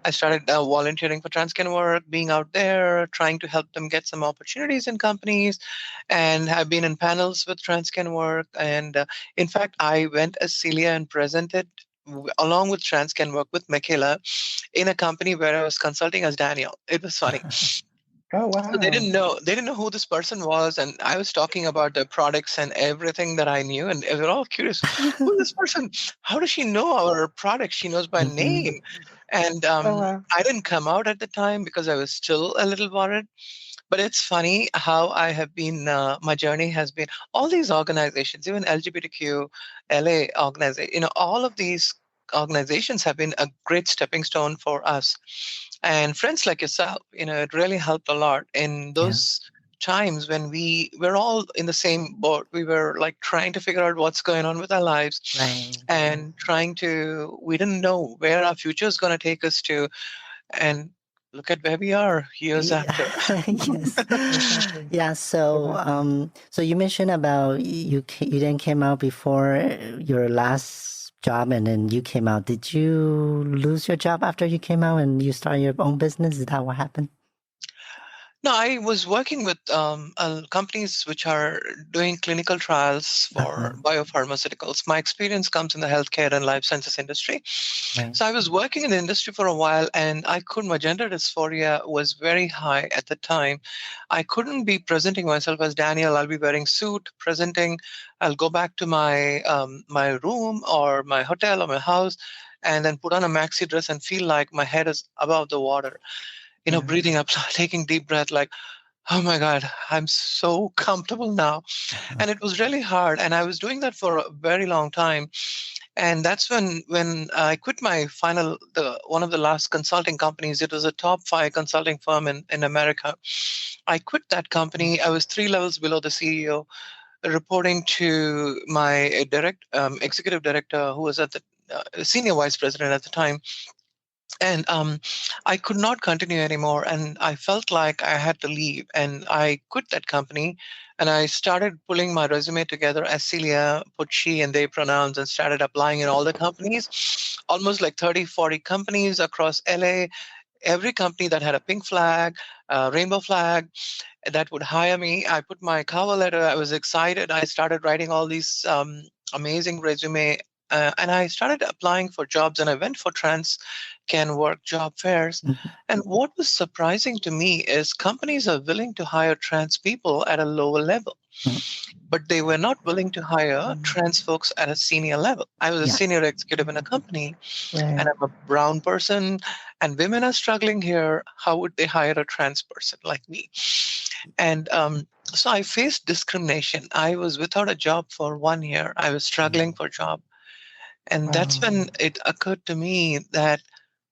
I started volunteering for Trans Can Work, being out there, trying to help them get some opportunities in companies. And I've been in panels with Trans Can Work. And in fact, I went as Celia and presented along with Trans Can Work with Michaela in a company where I was consulting as Daniel. It was funny. Oh, wow. So they didn't know who this person was, and I was talking about the products and everything that I knew, and they were all curious, who is this person? How does she know our products? She knows by name. And I didn't come out at the time because I was still a little worried. But it's funny how I have been, my journey has been, all these organizations, even LGBTQ, LA organization, all of these organizations have been a great stepping stone for us. And friends like yourself, it really helped a lot in those times when we were all in the same boat. We were like trying to figure out what's going on with our lives, Right. and we didn't know where our future is going to take us to. And look at where we are years after. Yes. Exactly. Yeah. So, so you mentioned about you then came out before your last job, and then you came out. Did you lose your job after you came out and you started your own business? Is that what happened? No, I was working with companies which are doing clinical trials for biopharmaceuticals. My experience comes in the healthcare and life sciences industry. Right. So I was working in the industry for a while, and my gender dysphoria was very high at the time. I couldn't be presenting myself as Daniel. I'll be wearing suit, presenting. I'll go back to my room or my hotel or my house, and then put on a maxi dress and feel like my head is above the water. Breathing up, taking deep breath, like, oh my God, I'm so comfortable now. And it was really hard. And I was doing that for a very long time. And that's when I quit my one of the last consulting companies. It was a top 5 consulting firm in America. I quit that company. I was 3 levels below the CEO, reporting to my executive director, who was at the senior vice president at the time. And I could not continue anymore. And I felt like I had to leave. And I quit that company. And I started pulling my resume together as Celia, put she and they pronouns, and started applying in all the companies, almost like 30, 40 companies across LA. Every company that had a pink flag, rainbow flag, that would hire me. I put my cover letter. I was excited. I started writing all these amazing resume. And I started applying for jobs, and I went for trans can work job fairs. And what was surprising to me is companies are willing to hire trans people at a lower level, but they were not willing to hire trans folks at a senior level. I was a senior executive in a company, and I'm a brown person, and women are struggling here. How would they hire a trans person like me? And so I faced discrimination. I was without a job for 1 year. I was struggling for a job. And that's when it occurred to me that,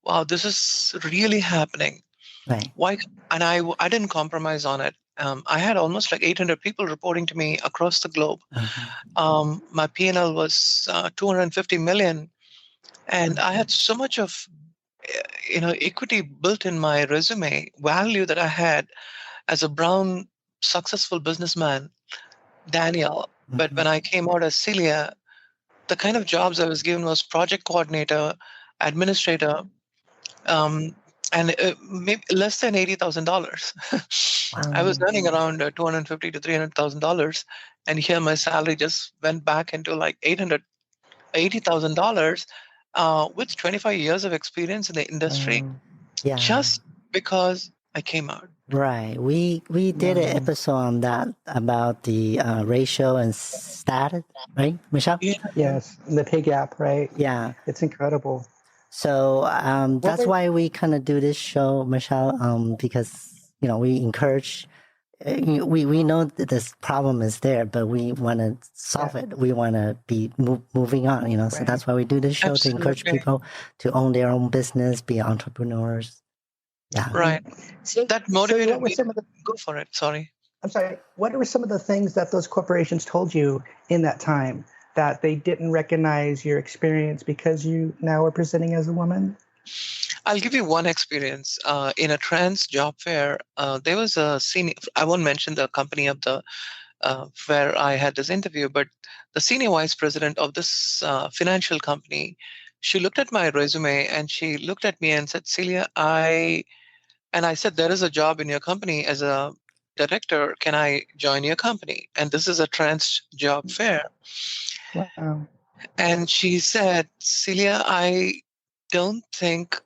wow, this is really happening. Right. Why? And I didn't compromise on it. I had almost like 800 people reporting to me across the globe. My P&L was 250 million. And I had so much of equity built in my resume, value that I had as a brown, successful businessman, Daniel. But when I came out as Celia, the kind of jobs I was given was project coordinator, administrator, and maybe less than $80,000. I was earning around $250,000 to $300,000, and here my salary just went back into like $80,000 with 25 years of experience in the industry, just because I came out. Right. We did an episode on that about the ratio and status, right, Michelle? Yeah. Yes, the pay gap, right? Yeah. It's incredible. So that's why we kind of do this show, Michelle, because, we encourage, we know that this problem is there, but we want to solve it. We want to be moving on, so that's why we do this show, to encourage people to own their own business, be entrepreneurs. Yeah. Right. So, That motivated what were me some to of the, go for it. Sorry. I'm sorry, what were some of the things that those corporations told you in that time that they didn't recognize your experience because you now are presenting as a woman? I'll give you one experience. In a trans job fair, there was a senior, I won't mention the company of the where I had this interview, but the senior vice president of this financial company, she looked at my resume and she looked at me and said, Celia, I said, there is a job in your company as a director. Can I join your company? And this is a trans job fair. Wow. And she said, Celia, I don't think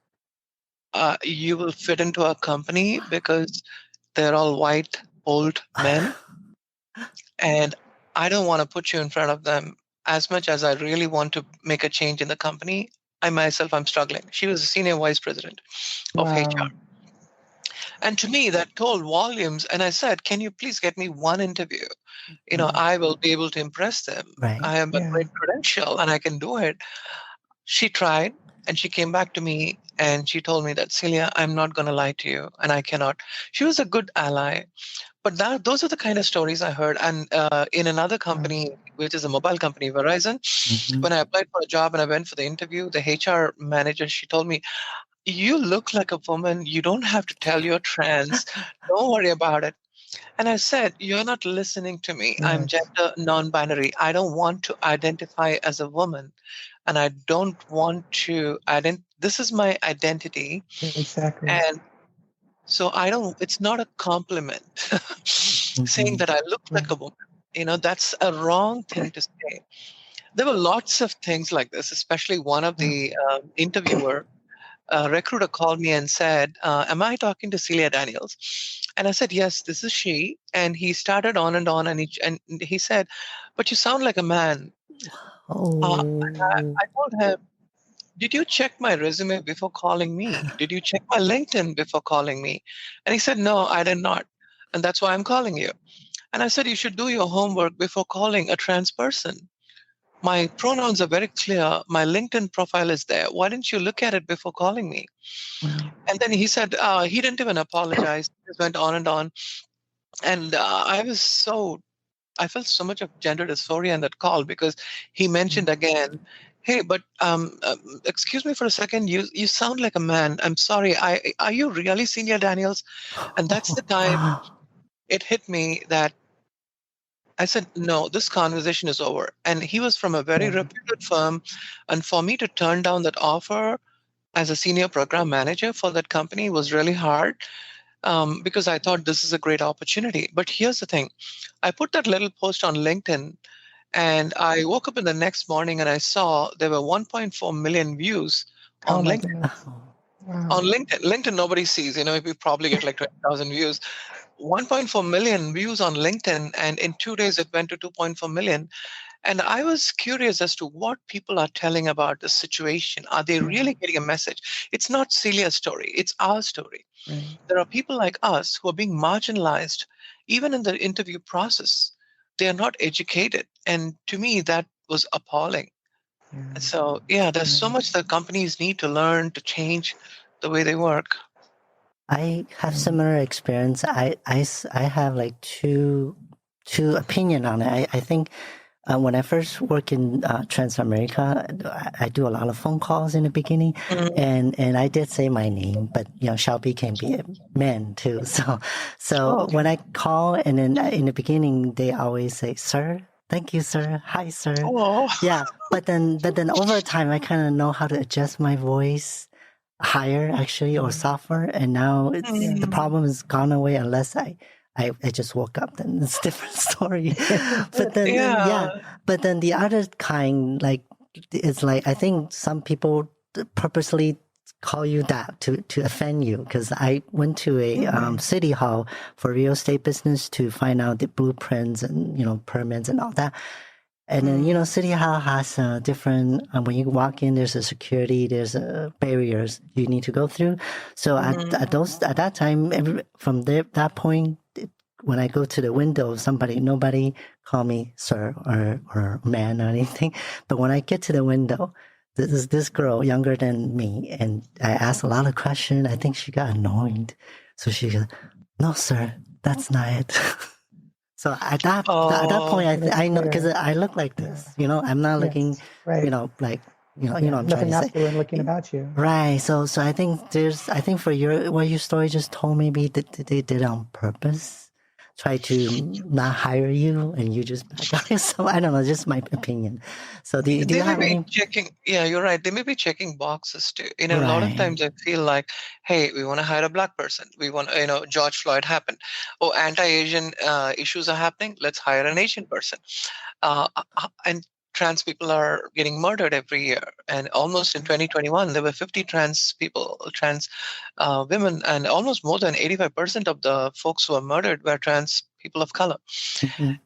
you will fit into our company because they're all white, old men. And I don't want to put you in front of them as much as I really want to make a change in the company. I'm struggling. She was a senior vice president of HR. And to me, that told volumes. And I said, can you please get me one interview? I will be able to impress them. Right. I have a great credential and I can do it. She tried and she came back to me and she told me that, Celia, I'm not going to lie to you and I cannot. She was a good ally. But those are the kind of stories I heard. And in another company, which is a mobile company, Verizon, when I applied for a job and I went for the interview, the HR manager, she told me, "You look like a woman. You don't have to tell you're trans. Don't worry about it." And I said, "You're not listening to me. I'm gender non-binary. I don't want to identify as a woman. And I don't want to this is my identity. Exactly. And so it's not a compliment saying that I look like a woman. That's a wrong thing to say. There were lots of things like this, especially one of the recruiter called me and said, "Am I talking to Celia Daniels?" And I said, "Yes, this is she." And he started on and on, and he said, "But you sound like a man." I told him, "Did you check my resume before calling me? Did you check my LinkedIn before calling me?" And he said, "No, I did not. And that's why I'm calling you." And I said, "You should do your homework before calling a trans person. My pronouns are very clear. My LinkedIn profile is there. Why didn't you look at it before calling me?" And then he said, he didn't even apologize. He just went on and on. And I felt so much of gender dysphoria in that call because he mentioned again, "Hey, but excuse me for a second. You sound like a man. I'm sorry. Are you really Senior Daniels?" And that's the time it hit me that I said, "No, this conversation is over." And he was from a very reputed firm. And for me to turn down that offer as a senior program manager for that company was really hard because I thought this is a great opportunity. But here's the thing. I put that little post on LinkedIn, and I woke up in the next morning and I saw there were 1.4 million views on LinkedIn. Wow. On LinkedIn, nobody sees. You probably get like 20,000 views. 1.4 million views on LinkedIn, and in 2 days it went to 2.4 million. And I was curious as to what people are telling about the situation. Are they really getting a message? It's not Celia's story. It's our story. Right. There are people like us who are being marginalized, even in the interview process. They are not educated. And to me, that was appalling. So, there's so much that companies need to learn to change the way they work. I have similar experience. I have like two opinion on it. I think when I first work in Transamerica, I do a lot of phone calls in the beginning, and I did say my name, but Shelby can be a man too. So when I call, and then in the beginning they always say, "Sir." "Thank you, sir." "Hi, sir." Oh. Yeah, but then over time I kind of know how to adjust my voice higher actually or softer, and now the problem has gone away unless I just woke up, then it's a different story. But then the other kind, like, it's like I think some people purposely call you that to offend you, because I went to a city hall for real estate business to find out the blueprints and permits and all that. And then, City Hall has different, when you walk in, there's a security, there's barriers you need to go through. So at that time, from that point, when I go to the window, nobody call me sir or man or anything. But when I get to the window, this girl younger than me, and I asked a lot of questions. I think she got annoyed. So she goes, "No, sir, that's not it." So at that point, I know, because I look like this, I'm not looking, right. like, I'm trying nothing to say. masculine looking about you. Right. So I think for what your story just told, maybe they did it on purpose, try to not hire you, and you just back out. So I don't know, just my opinion. So do you have any? Yeah, you're right. They may be checking boxes too. A lot of times I feel like, hey, we want to hire a black person. We want, George Floyd happened. Oh, anti-Asian issues are happening. Let's hire an Asian person. And trans people are getting murdered every year. And almost in 2021, there were 50 trans women, and almost more than 85% of the folks who were murdered were trans people of color.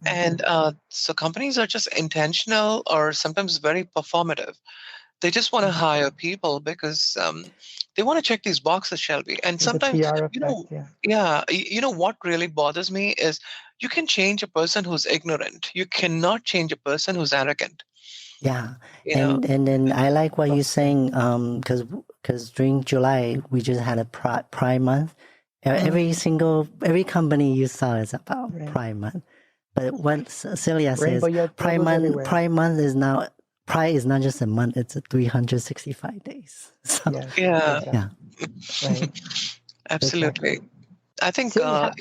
And so companies are just intentional or sometimes very performative. They just want to hire people because they want to check these boxes, Shelby. And sometimes, what really bothers me is you can change a person who's ignorant. You cannot change a person who's arrogant. Yeah. And then I like what you're saying, because during July, we just had a Pride Month. Every company you saw is about Right. Pride Month. But what Celia says, Rainbow yellows Pride everywhere. Month is now, Pride is not just a month, it's a 365 days. So, Yes. Yeah, Exactly. yeah. Right. absolutely. Exactly. I think Celia,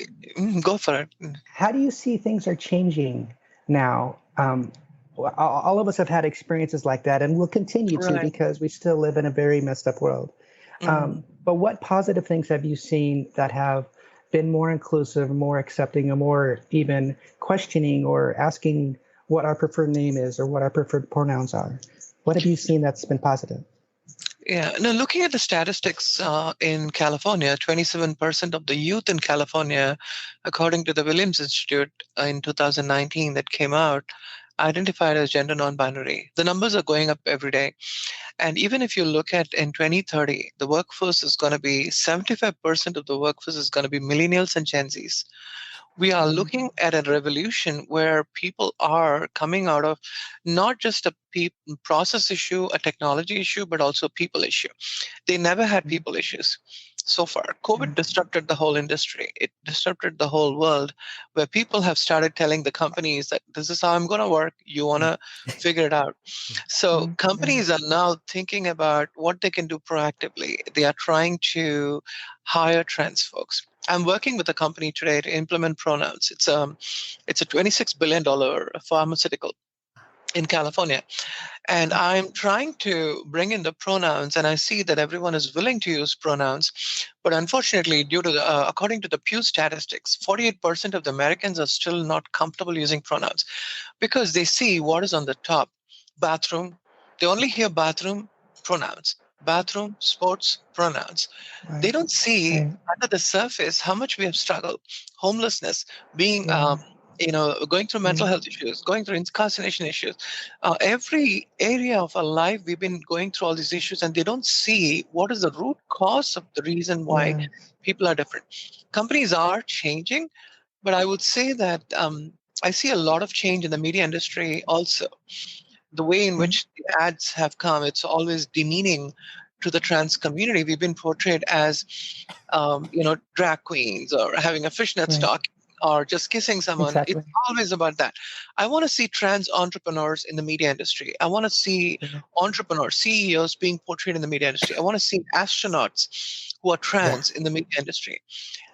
go for it. how do you see things are changing now? All of us have had experiences like that, and we'll continue to Right. because we still live in a very messed up world. Mm. But what positive things have you seen that have been more inclusive, more accepting, or more even questioning or asking what our preferred name is or what our preferred pronouns are? What have you seen that's been positive? Yeah. Now, looking at the statistics in California, 27% of the youth in California, according to the Williams Institute in 2019 that came out, identified as gender non-binary. The numbers are going up every day. And even if you look at in 2030, the workforce is going to be 75% of the workforce is going to be millennials and Gen Zs. We are looking at a revolution where people are coming out of not just a process issue, a technology issue, but also a people issue. They never had people issues so far. COVID disrupted the whole industry. It disrupted the whole world, where people have started telling the companies that this is how I'm going to work. You want to figure it out. So companies are now thinking about what they can do proactively. They are trying to hire trans folks. I'm working with a company today to implement pronouns. It's a $26 billion pharmaceutical in California. And I'm trying to bring in the pronouns, and I see that everyone is willing to use pronouns. But unfortunately, due to according to the Pew statistics, 48% of the Americans are still not comfortable using pronouns because they see what is on the top. Bathroom, they only hear bathroom, pronouns. Bathroom, sports, pronouns. Right. They don't see Right. under the surface how much we have struggled. Homelessness, being Yeah. going through mental health issues, going through incarceration issues. Every area of our life, we've been going through all these issues, and they don't see what is the root cause of the reason why Yeah. people are different. Companies are changing, but I would say that I see a lot of change in the media industry also. The way in which the ads have come, it's always demeaning to the trans community. We've been portrayed as, drag queens or having a fishnet Right. stock or just kissing someone. It's Exactly. always about that. I want to see trans entrepreneurs in the media industry. I want to see entrepreneurs, CEOs being portrayed in the media industry. I want to see astronauts who are trans in the media industry.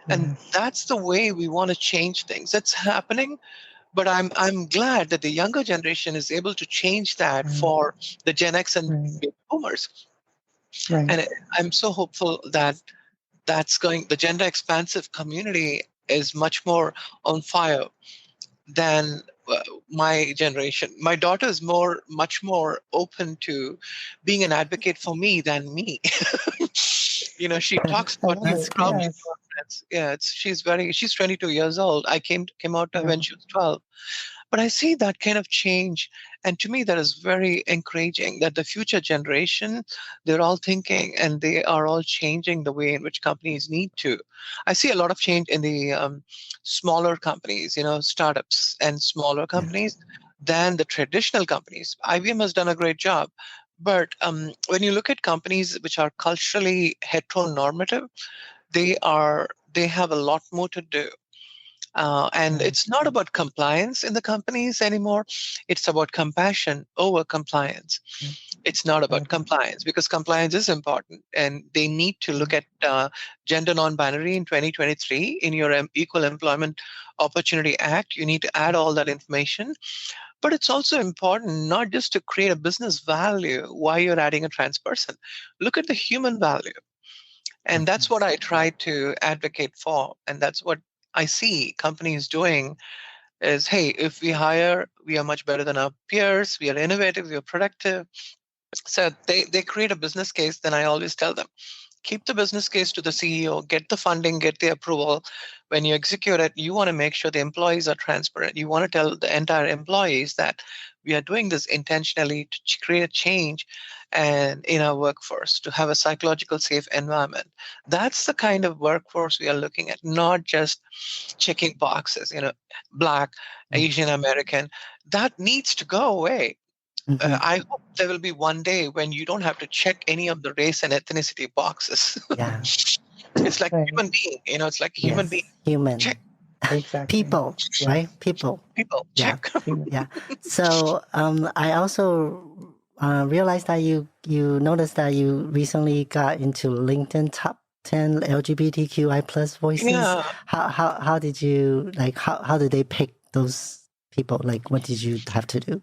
And that's the way we want to change things. That's happening. But I'm glad that the younger generation is able to change that for the Gen X and baby boomers. Right. And I'm so hopeful that the gender expansive community is much more on fire than my generation. My daughter is much more open to being an advocate for me than me. She talks I about love these it. problems. Yes. Yeah, she's 22 years old. I came out to her when she was 12. But I see that kind of change. And to me, that is very encouraging that the future generation, they're all thinking and they are all changing the way in which companies need to. I see a lot of change in the smaller companies, startups and smaller companies than the traditional companies. IBM has done a great job. But when you look at companies which are culturally heteronormative, they have a lot more to do. And it's not about compliance in the companies anymore. It's about compassion over compliance. It's not about compliance because compliance is important. And they need to look at gender non-binary in 2023 in your Equal Employment Opportunity Act. You need to add all that information. But it's also important not just to create a business value while you're adding a trans person. Look at the human value. And that's what I try to advocate for. And that's what I see companies doing is, hey, if we hire, we are much better than our peers. We are innovative. We are productive. So they create a business case. Then I always tell them, keep the business case to the CEO, get the funding, get the approval. When you execute it, you want to make sure the employees are transparent. You want to tell the entire employees that we are doing this intentionally to create a change and in our workforce, to have a psychological safe environment. That's the kind of workforce we are looking at, not just checking boxes, Black, Asian American. That needs to go away. I hope there will be one day when you don't have to check any of the race and ethnicity boxes. Yeah. It's like Right. human being, it's like human Yes, being. human. Check. Exactly. People, Yes. right? People. People, Yeah. check. Yeah. So I also realized that you noticed that you recently got into LinkedIn top 10 LGBTQI plus voices. Yeah. How did you how did they pick those people? Like, what did you have to do?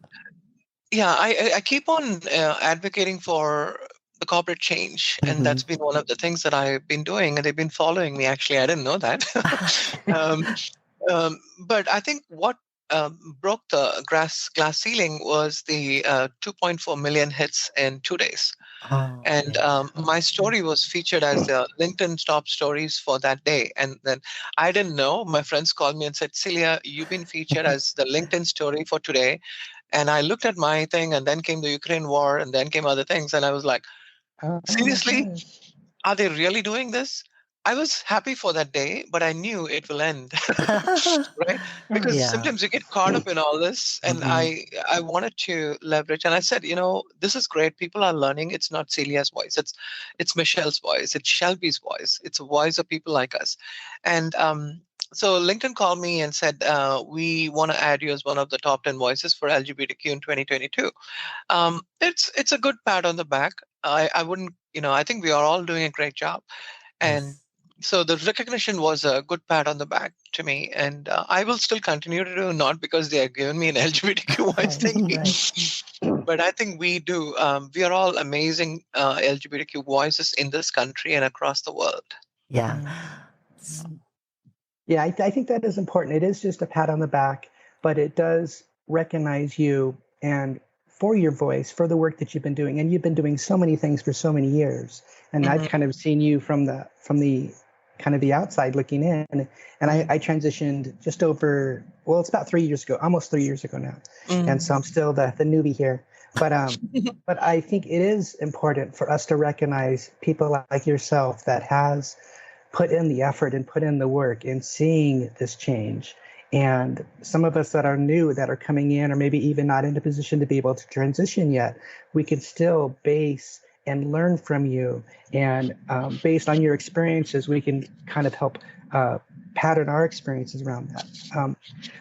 Yeah, I keep on advocating for the corporate change, and that's been one of the things that I've been doing, and they've been following me. Actually, I didn't know that. um, but I think what broke the glass ceiling was the 2.4 million hits in 2 days. Oh, And okay. my story was featured as the LinkedIn top stories for that day. And then I didn't know. My friends called me and said, Celia, you've been featured as the LinkedIn story for today. And I looked at my thing, and then came the Ukraine war, and then came other things. And I was like, Oh my seriously? gosh. Are they really doing this? I was happy for that day, but I knew it will end, right? Because Yeah. sometimes you get caught up in all this, and I wanted to leverage. And I said, this is great. People are learning. It's not Celia's voice. It's Michelle's voice. It's Shelby's voice. It's a voice of people like us. And so LinkedIn called me and said, we want to add you as one of the top 10 voices for LGBTQ in 2022. It's a good pat on the back. I wouldn't, I think we are all doing a great job. And Yes. so the recognition was a good pat on the back to me. And I will still continue to do, not because they have given me an LGBTQ voice thing, Right. but I think we do. We are all amazing LGBTQ voices in this country and across the world. Yeah. Yeah, I think that is important. It is just a pat on the back, but it does recognize you and for your voice, for the work that you've been doing. And you've been doing so many things for so many years. And I've kind of seen you from the kind of the outside looking in. And I transitioned just over, well, it's about 3 years ago, almost 3 years ago now. And so I'm still the newbie here. But but I think it is important for us to recognize people like yourself that has put in the effort and put in the work in seeing this change. And some of us that are new, that are coming in, or maybe even not in a position to be able to transition yet, we can still base and learn from you. And based on your experiences, we can kind of help pattern our experiences around that.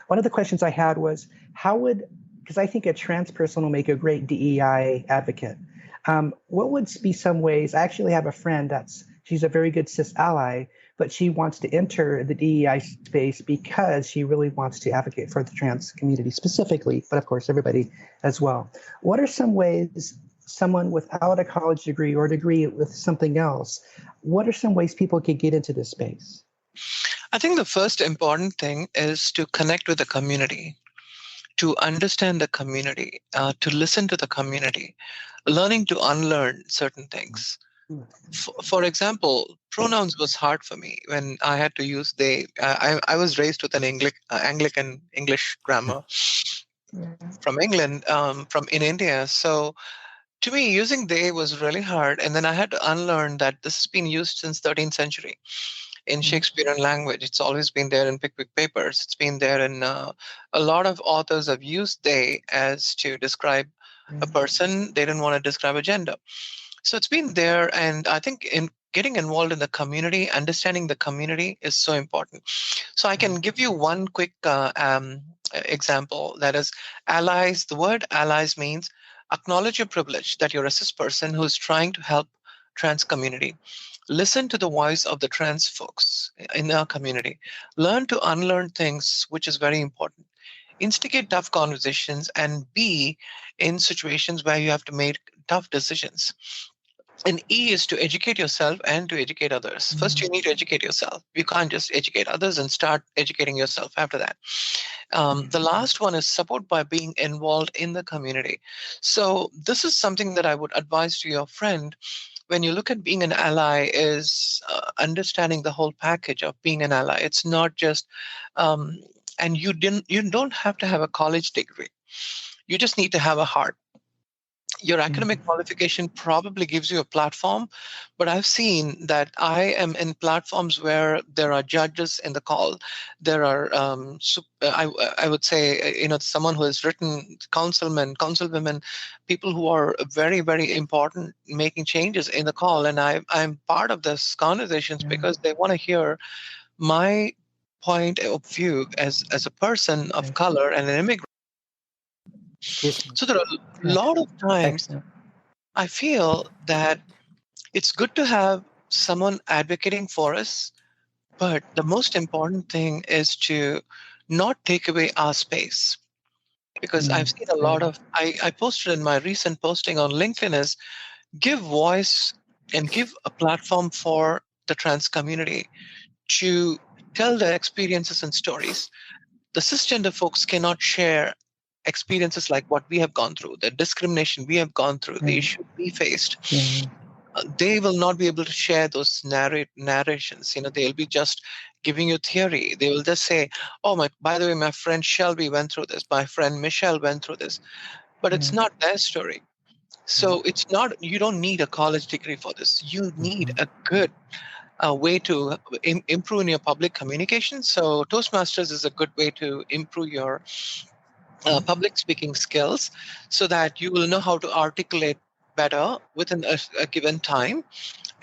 One of the questions I had was, because I think a trans person will make a great DEI advocate. What would be some ways? I actually have a friend she's a very good cis ally, but she wants to enter the DEI space because she really wants to advocate for the trans community specifically, but of course everybody as well. What are some ways someone without a college degree or a degree with something else, what are some ways people could get into this space? I think the first important thing is to connect with the community, to understand the community, to listen to the community, learning to unlearn certain things. For example, pronouns was hard for me when I had to use they. I was raised with an Anglican English grammar from England, from in India. So to me, using they was really hard. And then I had to unlearn that this has been used since 13th century in Shakespearean language. It's always been there in Pickwick Papers. It's been there in a lot of authors have used they as to describe a person. They didn't want to describe a gender. So it's been there. And I think in getting involved in the community, understanding the community is so important. So I can give you one quick example. That is allies. The word allies means acknowledge your privilege that you're a cis person who's trying to help trans community. Listen to the voice of the trans folks in our community. Learn to unlearn things, which is very important. Instigate tough conversations and be in situations where you have to make tough decisions. And E is to educate yourself and to educate others. First, you need to educate yourself. You can't just educate others and start educating yourself after that. The last one is support by being involved in the community. So this is something that I would advise to your friend when you look at being an ally is understanding the whole package of being an ally. It's not just, and you don't have to have a college degree. You just need to have a heart. Your academic qualification probably gives you a platform, but I've seen that I am in platforms where there are judges in the call. There are, I would say, someone who has written councilmen, councilwomen, people who are very, very important, making changes in the call. And I'm part of this conversations because they want to hear my point of view as a person of color and an immigrant. Excuse me. So there are a lot of times Excellent. I feel that it's good to have someone advocating for us, but the most important thing is to not take away our space. Because I've seen a lot of, I posted in my recent posting on LinkedIn is give voice and give a platform for the trans community to tell their experiences and stories. The cisgender folks cannot share experiences like what we have gone through, the discrimination we have gone through, the issue we faced. They will not be able to share those narrations. They'll be just giving you theory. They will just say, "Oh, by the way, my friend Shelby went through this. My friend Michelle went through this," but it's not their story. So it's not. You don't need a college degree for this. You need a good way to improve in your public communication. So Toastmasters is a good way to improve your public speaking skills, so that you will know how to articulate better within a given time.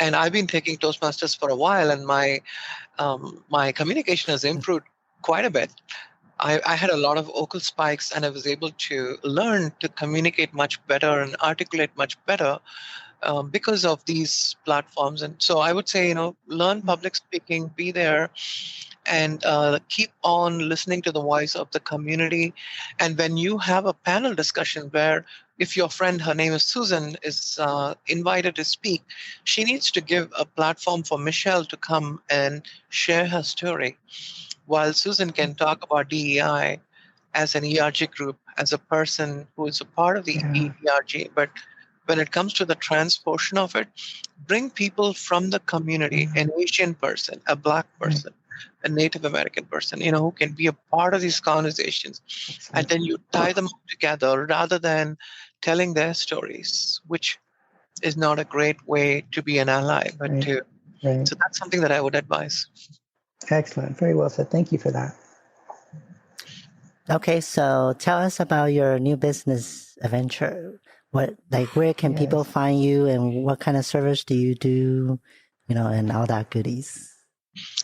And I've been taking Toastmasters for a while, and my communication has improved quite a bit. I had a lot of vocal spikes, and I was able to learn to communicate much better and articulate much better because of these platforms. And so I would say, learn public speaking, be there, and keep on listening to the voice of the community. And when you have a panel discussion where if your friend, her name is Susan, is invited to speak, she needs to give a platform for Michelle to come and share her story, while Susan can talk about DEI as an ERG group, as a person who is a part of the ERG. But when it comes to the trans portion of it, bring people from the community, an Asian person, a Black person, a Native American person, who can be a part of these conversations. And then you tie them together rather than telling their stories, which is not a great way to be an ally, but so that's something that I would advise. Excellent. Very well said. Thank you for that. Okay, so tell us about your new business adventure. Where can people find you, and what kind of service do you do, and all that goodies?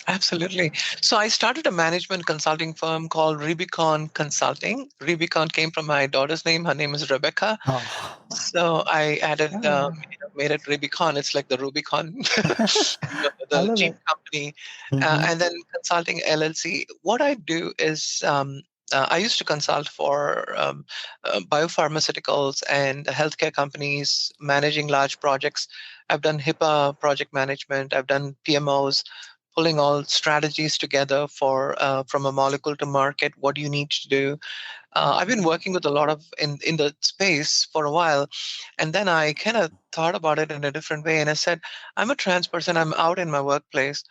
Absolutely. So I started a management consulting firm called Rubicon Consulting. Rubicon came from my daughter's name. Her name is Rebecca. Oh. So I added, made it Rubicon. It's like the Rubicon, the Jeep company. And then Consulting LLC. What I do is I used to consult for biopharmaceuticals and healthcare companies managing large projects. I've done HIPAA project management. I've done PMOs, pulling all strategies together for from a molecule to market. What do you need to do? I've been working with a lot of in the space for a while, and then I kind of thought about it in a different way. And I said, I'm a trans person. I'm out in my workplace.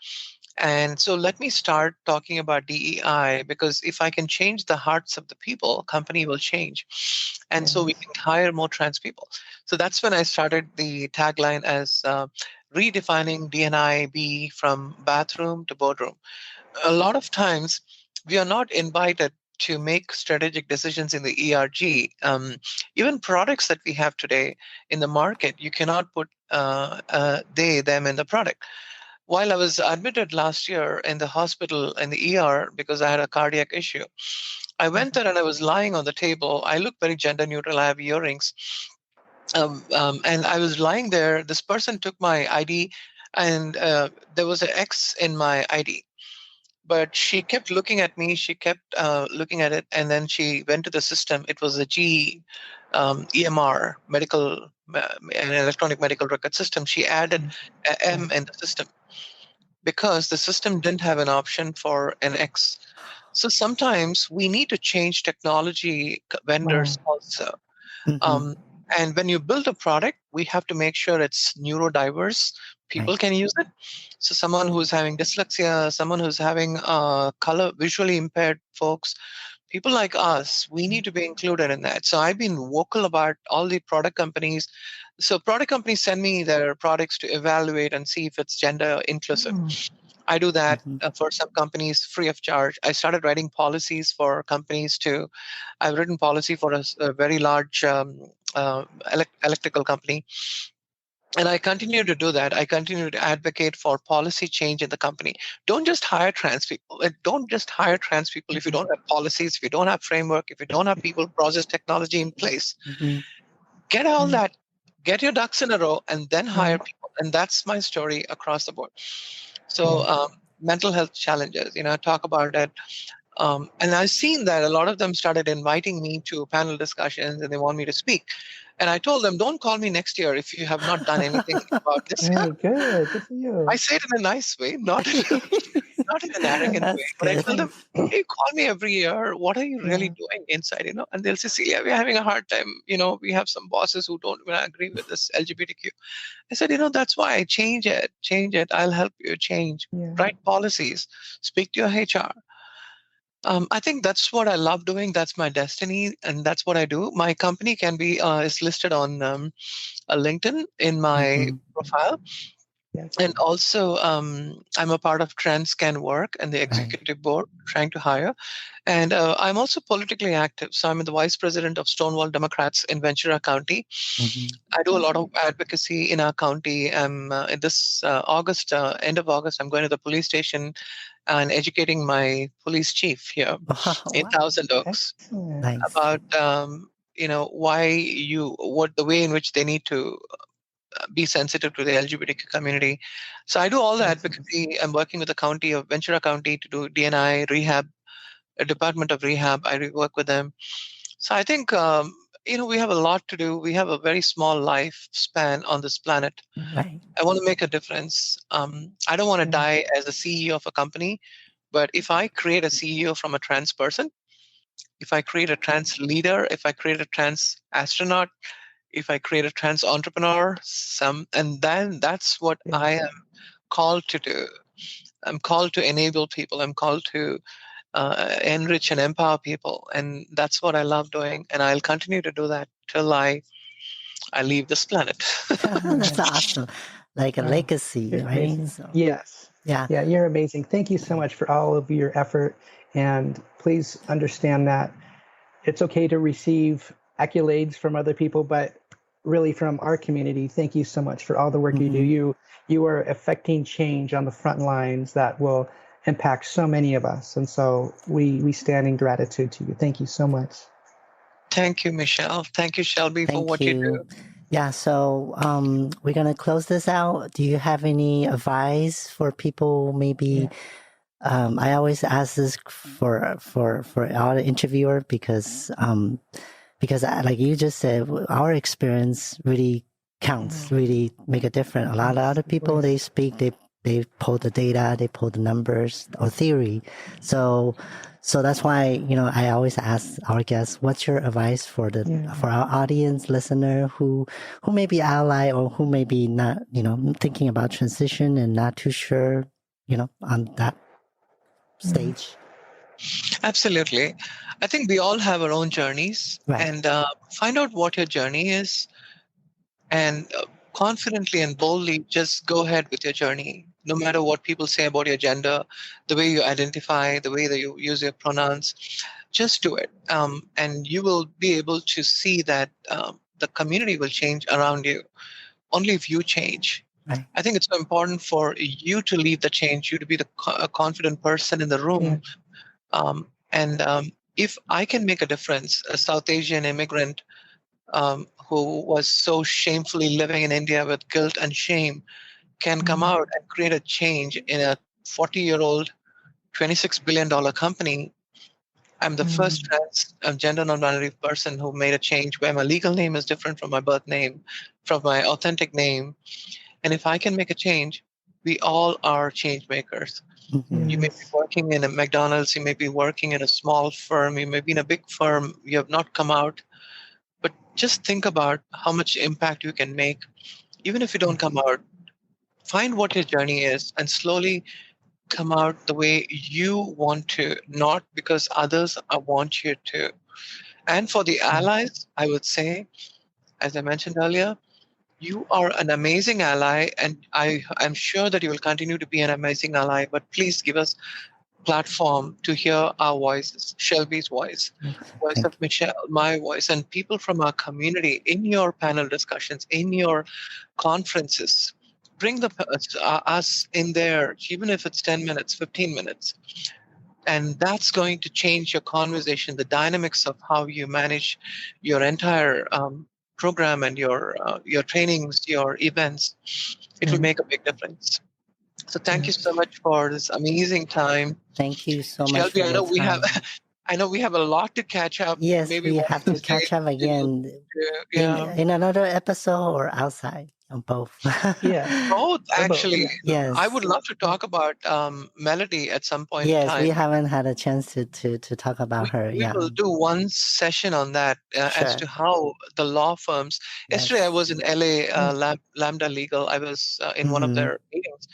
And so let me start talking about DEI, because if I can change the hearts of the people, company will change. And so we can hire more trans people. So that's when I started the tagline as redefining D&IB from bathroom to boardroom. A lot of times we are not invited to make strategic decisions in the ERG. Even products that we have today in the market, you cannot put them in the product. While I was admitted last year in the hospital in the ER because I had a cardiac issue, I went there and I was lying on the table. I look very gender neutral. I have earrings. And I was lying there. This person took my ID, and there was an X in my ID. But she kept looking at me. She kept looking at it, and then she went to the system. It was a EMR, an electronic medical record system. She added an M in the system because the system didn't have an option for an X. So sometimes we need to change technology vendors also. And when you build a product, we have to make sure it's neurodiverse. People can use it. So someone who's having dyslexia, someone who's having visually impaired folks, people like us, we need to be included in that. So I've been vocal about all the product companies. So product companies send me their products to evaluate and see if it's gender inclusive. I do that for some companies free of charge. I started writing policies for companies too. I've written policy for a very large electrical company. And I continue to do that. I continue to advocate for policy change in the company. Don't just hire trans people. Don't just hire trans people if you don't have policies, if you don't have framework, if you don't have people, process, technology in place. Get all that, get your ducks in a row, and then hire people. And that's my story across the board. So mental health challenges, talk about it. And I've seen that a lot of them started inviting me to panel discussions and they want me to speak. And I told them, don't call me next year if you have not done anything about this. Very good. Good for you. I say it in a nice way, not in an arrogant way. But I tell them, hey, call me every year. What are you really doing inside? And they'll say, Celia, we're having a hard time. We have some bosses who don't agree with this LGBTQ. I said, that's why I change it. I'll help you change. Write policies. Speak to your HR. I think that's what I love doing. That's my destiny, and that's what I do. My company can be is listed on LinkedIn in my profile, and also I'm a part of TrendScan Work and the executive board, trying to hire, and I'm also politically active. So I'm the vice president of Stonewall Democrats in Ventura County. I do a lot of advocacy in our county. In this August, end of August, I'm going to the police station and educating my police chief here in Thousand Oaks about what the way in which they need to be sensitive to the LGBTQ community. So I do all the advocacy. I'm working with the county of Ventura County to do DNI rehab, a Department of Rehab. I work with them. So I think we have a lot to do. We have a very small lifespan on this planet. I want to make a difference. I don't want to die as a CEO of a company, but if I create a CEO from a trans person, if I create a trans leader, if I create a trans astronaut, if I create a trans entrepreneur, and then that's what I am called to do. I'm called to enable people. I'm called to enrich and empower people, and that's what I love doing, and I'll continue to do that till I leave this planet. That's awesome. Like a legacy, right? So, yes. Yeah. Yeah, you're amazing. Thank you so much for all of your effort. And please understand that it's okay to receive accolades from other people, but really from our community, thank you so much for all the work you do. You are affecting change on the front lines that will impact so many of us. And so we stand in gratitude to you. Thank you so much. Thank you, Michelle. Thank you, Shelby, for what you do. Yeah, so we're going to close this out. Do you have any advice for people maybe? I always ask this for our interviewer because like you just said, our experience really counts, really make a difference. A lot of other people, they speak, they pull the data, they pull the numbers or theory. So that's why, I always ask our guests, what's your advice for our audience listener who may be ally or who may be not, thinking about transition and not too sure, on that stage? Absolutely. I think we all have our own journeys, and find out what your journey is, and confidently and boldly just go ahead with your journey, no matter what people say about your gender, the way you identify, the way that you use your pronouns. Just do it, and you will be able to see that the community will change around you only if you change. I think it's so important for you to lead the change, you to be the confident person in the room. If I can make a difference, a South Asian immigrant who was so shamefully living in India with guilt and shame can come out and create a change in a 40-year-old, $26 billion company. I'm the first trans gender non-binary person who made a change where my legal name is different from my birth name, from my authentic name. And if I can make a change, we all are change makers. You may be working in a McDonald's, you may be working in a small firm, you may be in a big firm, you have not come out. But just think about how much impact you can make. Even if you don't come out, find what your journey is and slowly come out the way you want to, not because others want you to. And for the allies, I would say, as I mentioned earlier, you are an amazing ally, and I'm sure that you will continue to be an amazing ally, but please give us platform to hear our voices, Shelby's voice, voice of Michelle, my voice, and people from our community in your panel discussions, in your conferences. Bring us in there, even if it's 10 minutes, 15 minutes. And that's going to change your conversation, the dynamics of how you manage your entire program and your trainings, your events. It will make a big difference. So thank you so much for this amazing time. Thank you so much Shelby, for your time. I know we have a lot to catch up. Yes, Maybe we have to catch up again in another episode or outside. On both. Both, actually. Yes. I would love to talk about Melody at some point in Yes, time. we haven't had a chance to talk about her. We will do one session on that as to how the law firms. Yesterday, I was in LA, Lambda Legal. I was in one of their meetings.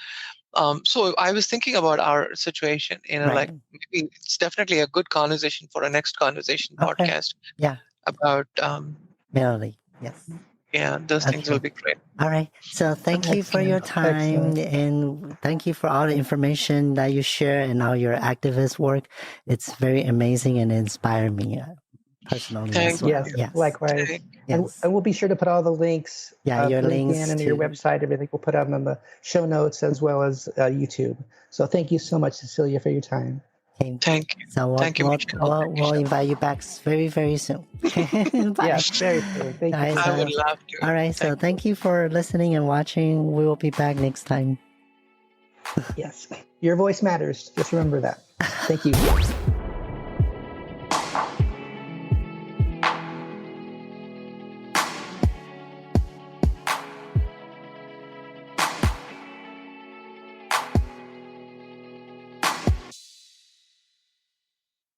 So I was thinking about our situation, like maybe it's definitely a good conversation for a next conversation podcast. Yeah. About Melody. Yes. Yeah, those things will be great. All right. So thank you for your time and thank you for all the information that you share and all your activist work. It's very amazing and inspired me personally. Thank you. Yes, likewise. Yes. And we'll be sure to put all the links. Your links and your website, everything. We'll put them on the show notes as well as YouTube. So thank you so much, Cecilia, for your time. Thank you. So we'll invite you back very, very soon. Yes, very soon. Thank you. I would love to. All right. So thank you for listening and watching. We will be back next time. Yes. Your voice matters. Just remember that. Thank you.